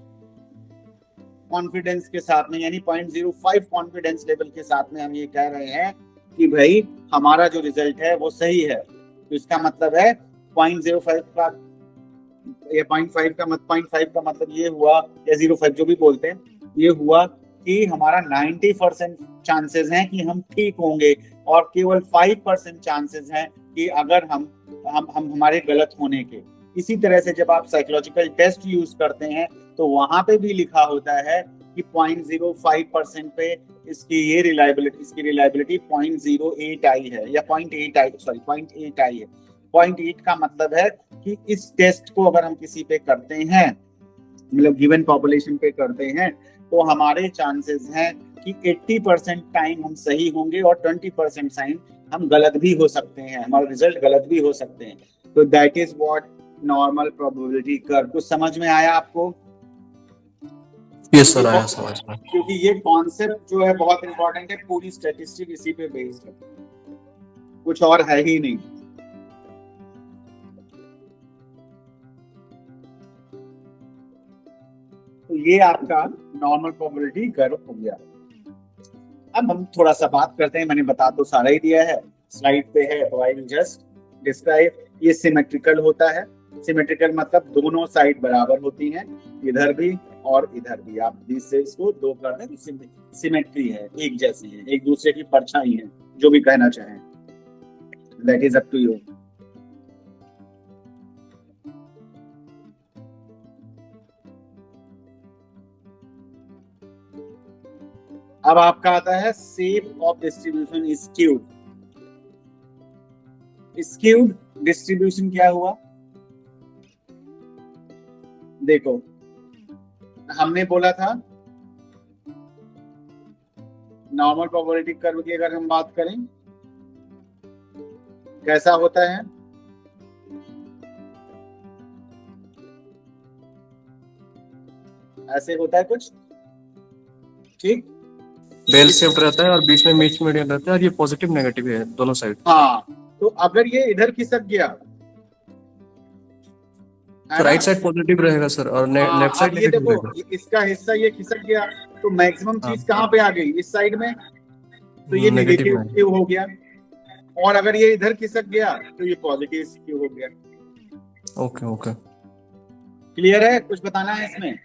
कॉन्फिडेंस के साथ में, यानी 0.05 कॉन्फिडेंस लेवल के साथ में हम ये कह रहे हैं कि भाई हमारा जो रिजल्ट है वो सही है। तो इसका मतलब है 0.05 का या 0.5 का मतलब ये हुआ, या 0.5 जो भी बोलते हैं, ये हुआ कि हमारा 90% चांसेस हैं कि हम ठीक होंगे, और केवल 5% चांसेस हैं कि अगर हम हमारे गलत होने के। इसी तरह से जब आप साइकोलॉजिकल टेस्ट यूज करते हैं तो वहां पे भी लिखा होता है कि 0.05% पे इसकी रिलायबिलिटी 0.08 आई है, या 0.8 आई है। 0.8 का मतलब है कि इस टेस्ट को अगर हम किसी पे करते हैं, मतलब गिवन पॉपुलेशन पे करते हैं, तो हमारे चांसेस हैं कि 80% टाइम हम सही होंगे और 20% टाइम हम गलत भी हो सकते हैं, हमारे रिजल्ट गलत भी हो सकते हैं। तो that is what normal probability curve. कुछ समझ में आया आपको? यस सर, आया समझ में। क्योंकि ये कॉन्सेप्ट जो है बहुत इंपॉर्टेंट है, पूरी स्टैटिस्टिक इसी पे बेस्ड है, कुछ और है ही नहीं। तो ये आपका नॉर्मल प्रोबेबिलिटी कर्व हो गया। अब हम थोड़ा सा बात करते हैं, मैंने बता तो सारा ही दिया है, स्लाइड पे है, तो आई विल जस्ट डिस्क्राइब। ये सिमेट्रिकल होता है। सिमेट्रिकल मतलब दोनों साइड बराबर होती हैं, इधर भी और इधर भी। आप से इसको दो कर दें तो सिमेट्री है, एक जैसी है, एक दूसरे की परछाई है, जो भी कहना चाहें, that is up to you. अब आपका आता है shape of distribution skewed. Skewed distribution क्या हुआ, देखो हमने बोला था नॉर्मल प्रोबेबिलिटी कर्व की अगर हम बात करें कैसा होता है, ऐसे होता है कुछ, ठीक, बेल शेप्ड रहता है और बीच में मिक्स मीडियम रहता है और ये पॉजिटिव नेगेटिव है दोनों साइड। हाँ, तो अगर ये इधर खिसक गया तो राइट साइड पॉजिटिव रहेगा सर और लेफ्ट साइड ये नेगेटिव देखो रहेगा। इसका हिस्सा ये खिसक गया तो मैक्सिमम चीज कहाँ पे आ गई, इस साइड में, तो ये नेगेटिव हो गया। और अगर ये इधर खिसक गया तो ये पॉजिटिव स्क्यू हो गया। ओके ओके, क्लियर है, कुछ बताना है इसमें?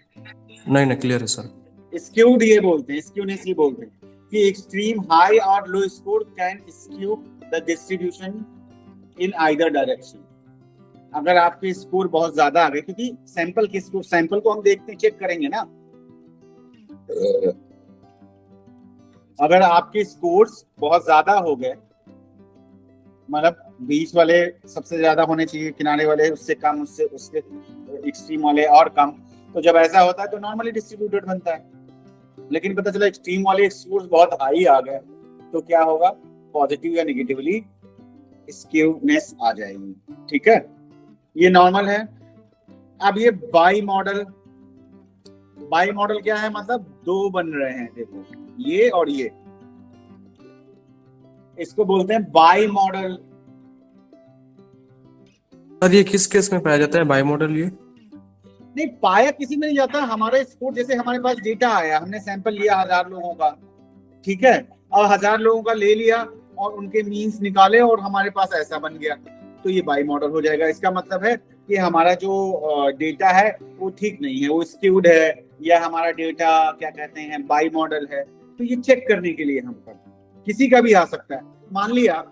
नहीं क्लियर है सर। स्क्यूड ये बोलते हैं, स्क्यूनेस ये बोलते हैं कि एक्सट्रीम हाई और लो score can skew the distribution in either direction. अगर आपके स्कोर बहुत ज्यादा आ गए, क्योंकि सैंपल के स्कोर, सैंपल को हम देखते हैं, चेक करेंगे ना, अगर आपके स्कोर्स बहुत ज्यादा हो गए, मतलब बीच वाले सबसे ज्यादा होने चाहिए, किनारे वाले उससे कम, उससे उसके एक्सट्रीम वाले और कम, तो जब ऐसा होता है तो नॉर्मली डिस्ट्रीब्यूटेड बनता है। लेकिन पता चला एक्सट्रीम वाले स्कोर्स बहुत हाई आ गए तो क्या होगा, पॉजिटिव या नेगेटिवली स्क्यूनेस आ जाएगी। ठीक है, ये नॉर्मल है। अब ये बाई मॉडल, बाई मॉडल क्या है, मतलब दो बन रहे हैं, देखो ये और ये, इसको बोलते हैं बाई मॉडल। सर ये किस केस में पाया जाता है बाई मॉडल? ये नहीं पाया किसी में नहीं जाता। हमारे स्कोर, जैसे हमारे पास डेटा आया, हमने सैंपल लिया 1000 लोगों का, ठीक है, और 1000 लोगों का ले लिया और उनके मीन्स निकाले और हमारे पास ऐसा बन गया, तो ये बाई मॉडल हो जाएगा। इसका मतलब है कि हमारा जो डेटा है वो ठीक नहीं है, वो स्क्यूड है, या हमारा डेटा क्या कहते हैं बाई मॉडल है। तो ये चेक करने के लिए हम करते हैं, किसी का भी आ सकता है। मान लिया,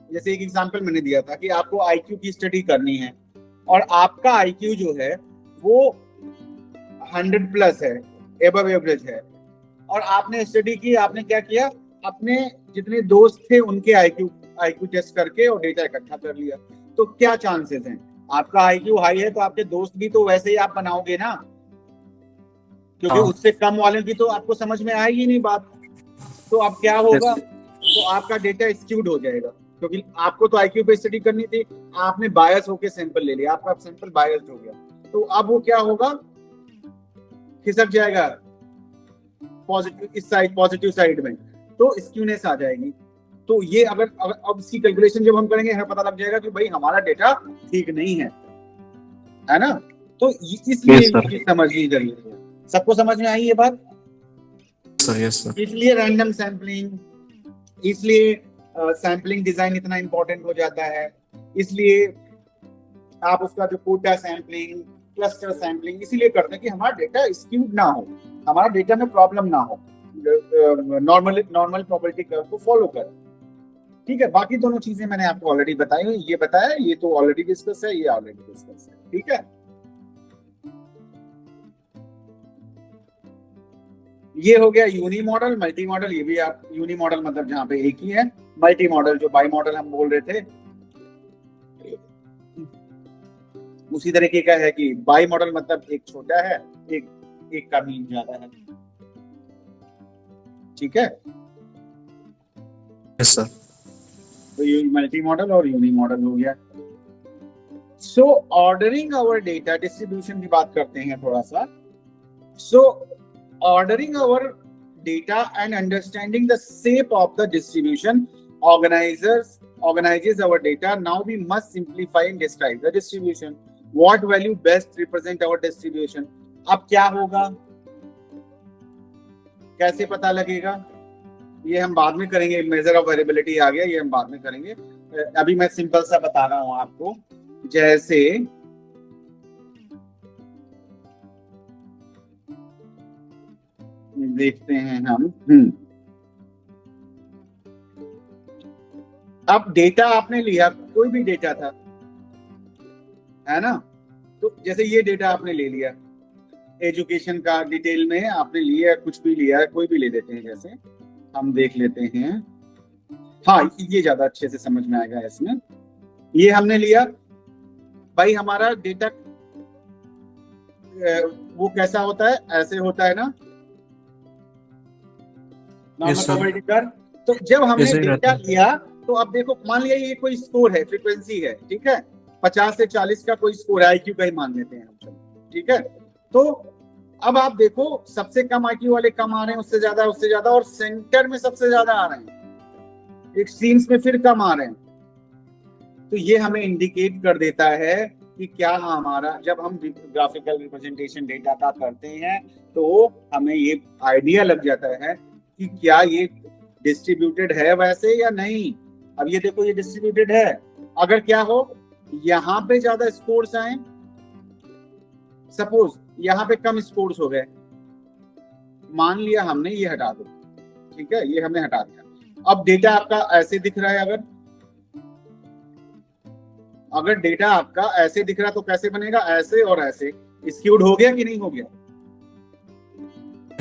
जैसे एक एग्जांपल मैंने दिया था कि आपको आईक्यू की स्टडी करनी है और आपका आईक्यू जो है वो 100 प्लस है, एबव एवरेज है, और आपने स्टडी की, आपने क्या किया, अपने जितने दोस्त थे उनके आईक्यू टेस्ट करके और डेटा इकट्ठा कर लिया। तो क्या चांसेस हैं, आपका आईक्यू हाई है तो आपके दोस्त भी तो वैसे ही आप बनाओगे ना, क्योंकि उससे कम वाले की तो आपको समझ में आएगी नहीं बात। तो अब क्या होगा, तो आपका डेटा स्क्यूड हो जाएगा, क्योंकि आपको तो आईक्यू पे स्टडी करनी थी, आपने बायस होके सैंपल ले लिया, आपका सैंपल बायस्ड हो गया, तो अब वो क्या होगा, खिसक जाएगा पॉजिटिव, इस साइड पॉजिटिव साइड में, तो स्क्यूनेस आ जाएगी। तो ये अगर अब इसकी कैलकुलेशन जब हम करेंगे, हमें पता लग जाएगा कि भाई हमारा डेटा ठीक नहीं है ना। तो इसलिए समझनी जरूरी है। सबको समझ में आई ये बात? Yes sir. इसलिए रैंडम सैम्पलिंग, इसलिए सैम्पलिंग डिजाइन इतना इंपॉर्टेंट हो जाता है। इसलिए आप उसका जो कोटा सैम्पलिंग, क्लस्टर सैम्पलिंग इसीलिए करते हैं कि हमारा डेटा स्क्यूड ना हो, हमारा डेटा में प्रॉब्लम ना हो, नॉर्मल प्रोबेबिलिटी कर्व को फॉलो करें। ठीक है, बाकी दोनों चीजें मैंने आपको ऑलरेडी बताई, ये बताया, ये तो ऑलरेडी डिस्कस है, ये ऑलरेडी डिस्कस है। ठीक है, ये हो गया यूनी मॉडल। मल्टी मॉडल, ये भी आप, यूनी मॉडल मतलब जहां पे एक ही है, मल्टी मॉडल जो बाई मॉडल हम बोल रहे थे, उसी तरीके का है कि बाई मॉडल मतलब एक छोटा है, एक का मीन ज्यादा है। ठीक है, यस सर। तो ये मल्टी मॉडल और यूनी मॉडल हो गया। सो ऑर्डरिंग आवर डेटा, डिस्ट्रीब्यूशन की बात करते हैं थोड़ा सा। सो ordering our data and understanding the shape of the distribution organizes our data. Now we must simplify and describe the distribution. What value best represent our distribution? अब क्या होगा, कैसे पता लगेगा, ये हम बाद में करेंगे। मेजर ऑफ वेरिएबिलिटी आ गया, ये हम बाद में करेंगे। अभी मैं सिंपल सा बता रहा हूं आपको। जैसे देखते हैं हम, अब डेटा आपने लिया, कोई भी डेटा था, है ना, तो जैसे ये डेटा आपने ले लिया, एजुकेशन का डिटेल में आपने लिया, कुछ भी लिया, कोई भी ले लेते हैं, जैसे हम देख लेते हैं। हाँ, ये ज्यादा अच्छे से समझ में आएगा इसमें। ये हमने लिया भाई, हमारा डेटा वो कैसा होता है, ऐसे होता है ना, Yes, sir. नॉर्मल कर। तो जब हमने ऐसे ही रहता डेटा है। लिया, तो अब देखो, मान लिया ये कोई स्कोर है, फ्रीक्वेंसी है, ठीक है, 50 से 40 का कोई स्कोर है, आईक्यू का ही मान लेते हैं हम, चलो ठीक है। तो अब आप देखो, सबसे कम आईक्यू वाले कम आ रहे हैं, उससे ज्यादा, और सेंटर में सबसे ज्यादा आ रहे हैं, एक्सट्रीम्स में फिर कम आ रहे हैं। तो ये हमें इंडिकेट कर देता है कि क्या हमारा, जब हम ग्राफिकल रिप्रेजेंटेशन डेटा का करते हैं, तो हमें ये आइडिया लग जाता है कि क्या ये डिस्ट्रीब्यूटेड है वैसे या नहीं। अब ये देखो, ये डिस्ट्रीब्यूटेड है। अगर क्या हो, यहाँ पे ज्यादा स्कोर्स आए, सपोज यहाँ पे कम स्कोर्स हो गए, मान लिया हमने, ये हटा दो, ठीक है, ये हमने हटा दिया। अब डेटा आपका ऐसे दिख रहा है, अगर डेटा आपका ऐसे दिख रहा है तो कैसे बनेगा, ऐसे और ऐसे। स्क्यूड हो गया कि नहीं हो गया?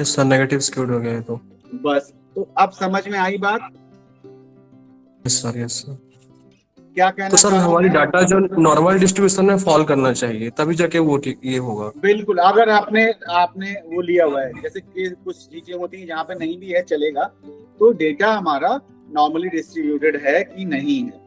यस सर, नेगेटिव स्क्यूड हो गया है तो। बस, तो अब समझ में आई बात? Yes sir, yes sir. क्या कहना तो सर चाह रहा हूं हमारी मैं? डाटा जो नॉर्मल डिस्ट्रीब्यूशन में फॉल करना चाहिए, तभी जाके वो ठीक ये होगा। बिल्कुल, अगर आपने वो लिया हुआ है, जैसे कि कुछ चीजें होती हैं जहाँ पे नहीं भी है चलेगा, तो डेटा हमारा नॉर्मली डिस्ट्रीब्यूटेड है कि नहीं है।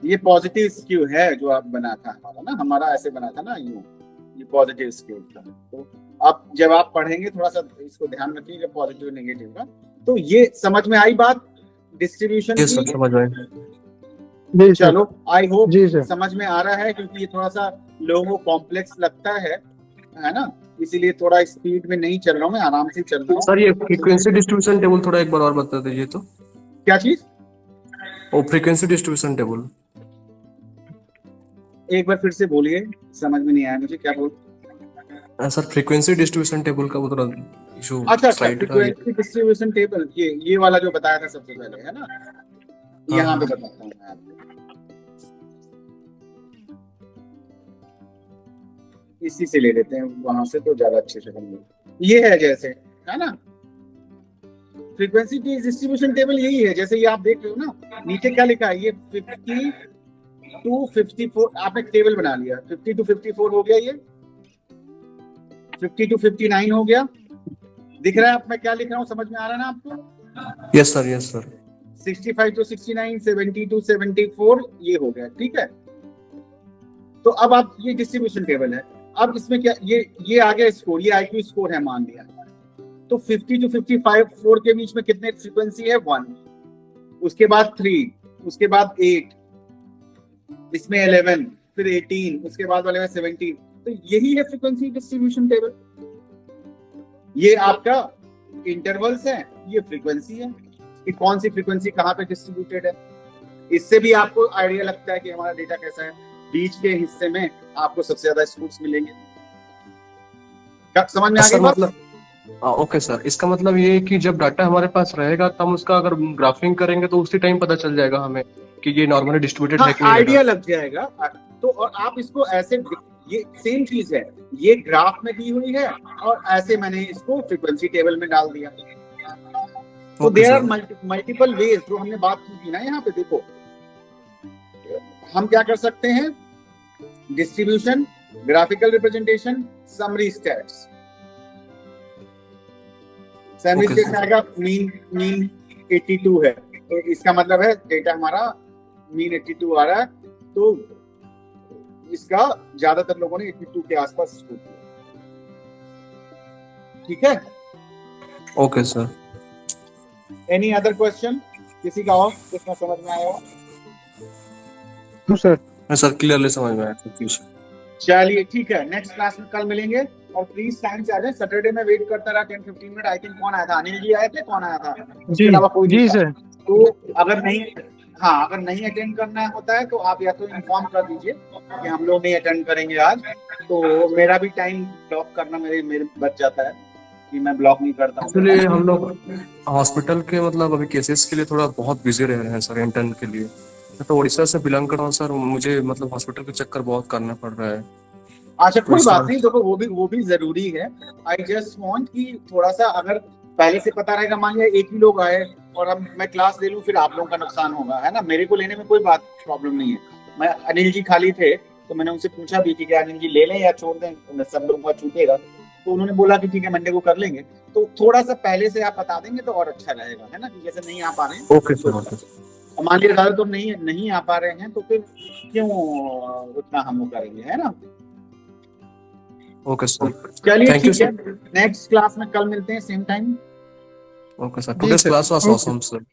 ये पॉजिटिव स्क्यू है जो आप बना था हमारा ऐसे बना था ना, ये पॉजिटिव स्क्यू था। तो अब जब आप पढ़ेंगे, थोड़ा सा इसको ध्यान रखिएगा, पॉजिटिव नेगेटिव का। तो ये समझ में आई बात डिस्ट्रीब्यूशन यस सर, की? समझ में। जी सर। चलो, आई होप जी सर। समझ में आ रहा है, क्योंकि ये थोड़ा सा लोगों को कॉम्प्लेक्स लगता है ना, इसीलिए थोड़ा स्पीड में नहीं चल रहा हूँ मैं, आराम से चल रहा हूँ। सर ये फ्रीक्वेंसी डिस्ट्रीब्यूशन टेबल थोड़ा एक बार और बता दीजिए तो। क्या चीज? वो फ्रीक्वेंसी डिस्ट्रीब्यूशन टेबल एक बार फिर से बोलिए, समझ में नहीं आया मुझे, क्या बोल? सर फ्रीक्वेंसी डिस्ट्रीब्यूशन टेबल का वो थोड़ा इशू अच्छा, स्लाइड का फ्रीक्वेंसी डिस्ट्रीब्यूशन टेबल, ये वाला जो बताया था सबसे पहले, है ना, यहाँ पे बताता हूँ मैं आपको। इसी से ले लेते हैं, वहां से तो ज्यादा अच्छे से समझेंगे। ये है जैसे, है ना, फ्रीक्वेंसी डिस्ट्रीब्यूशन टेबल यही है। जैसे ये आप देख रहे हो ना, नीचे क्या लिखा है, ये 50 to 54, आपने टेबल बना लिया, 50 to 54 हो गया, ये 50 to 59 हो गया। दिख रहा है आप मैं क्या लिख रहा हूँ, समझ में आ रहा है ना आपको? Yes sir, yes sir. 65 to 69, 70 to 74, ये हो गया, ठीक है। तो अब आप, ये डिस्ट्रीब्यूशन टेबल है। अब इसमें क्या, ये आ गया स्कोर, ये आईक्यू स्कोर है मान लिया। तो 50 to 55 के बीच में कितने फ्रीक्वेंसी है? 1, उसके बाद 3, उसके बाद 8, इसमें 11, फिर 18, उसके बाद वाले में 17। तो यही है फ्रीक्वेंसी डिस्ट्रीब्यूशन टेबल। ये आपका इंटरवल्स है, ये फ्रीक्वेंसी है कि कौन सी फ्रीक्वेंसी कहाँ पे डिस्ट्रीब्यूटेड है। इससे भी आपको आइडिया लगता है कि हमारा डेटा कैसा है। बीच के हिस्से में आपको सबसे ज्यादा स्कूट्स मिलेंगे। समझ में आ गई बात? ओके सर, इसका मतलब ये है कि जब डाटा हमारे पास रहेगा, तब उसका अगर ग्राफिंग करेंगे तो उसी टाइम पता चल जाएगा हमें कि ये नॉर्मली डिस्ट्रीब्यूटेड है कि नहीं। आइडिया लग जाएगा। तो और आप इसको ऐसे, ये सेम चीज है, ये ग्राफ में दी हुई है और ऐसे मैंने इसको फ्रीक्वेंसी टेबल में डाल दिया। तो देयर आर मल्टीपल वेज, जो हमने बात की थी ना, यहाँ पे देखो हम क्या कर सकते हैं, distribution, graphical representation, summary stats. Summary stats आएगा मीन 82 है, तो इसका मतलब है डेटा हमारा मीन 82 आ रहा है। तो इसका ज्यादातर लोगों ने 82 के आसपास स्कोर किया। ठीक है, okay sir. Any other question किसी का और जिसमें समझ में आया हो? सर क्लियरली समझ में आया। चलिए ठीक है, नेक्स्ट क्लास में कल मिलेंगे और प्लीज टाइम से आ जाए। सैटरडे में वेट करता रहा 10-15 मिनट। आई थिंक कौन आया था, अनिल जी आए थे, कौन आया था? जी सर। तो अगर नहीं अटेंड करना होता है तो आप या तो इन्फॉर्म कर दीजिए कि हम लोग नहीं अटेंड करेंगे आज, तो मेरा भी टाइम ब्लॉक करना मेरे बच जाता है कि मैं ब्लॉक नहीं करता हूँ। एक्चुअली हम लोग हॉस्पिटल के मतलब अभी केसेस के लिए थोड़ा बहुत बिजी रह रहे हैं सर, इंटर्न के लिए। मैं तो उड़ीसा से बिलोंग कर रहा हूँ सर, मुझे मतलब हॉस्पिटल के चक्कर बहुत करना पड़ रहा है। अच्छा कोई इस बात तरह नहीं, देखो वो भी जरूरी है। आई जस्ट वांट कि थोड़ा सा अगर पहले से पता रहेगा, मान लिया एक ही लोग आए और अब मैं क्लास ले लूं, फिर आप लोगों का नुकसान होगा, है ना। मेरे को लेने में कोई बात प्रॉब्लम नहीं है। मैं अनिल जी खाली थे तो मैंने उनसे पूछा भी कि क्या अनिल जी ले लें या छोड़ दें, तो सब लोगों का छूटेगा। तो उन्होंने बोला कि ठीक है मंडे को कर लेंगे। तो थोड़ा सा पहले से आप बता देंगे तो और अच्छा रहेगा, है ना, कि जैसे नहीं आ पा रहे हैं। ओके सर, ओके और मान लीजिए अगर तो नहीं आ पा रहे हैं तो फिर क्यों उतना हम वो करेंगे, है ना। ओके सर, चलिए थैंक यू ठीक है, सर। नेक्स्ट क्लास में कल मिलते हैं सेम टाइम। ओके सर, जी today's sir, class was okay awesome sir.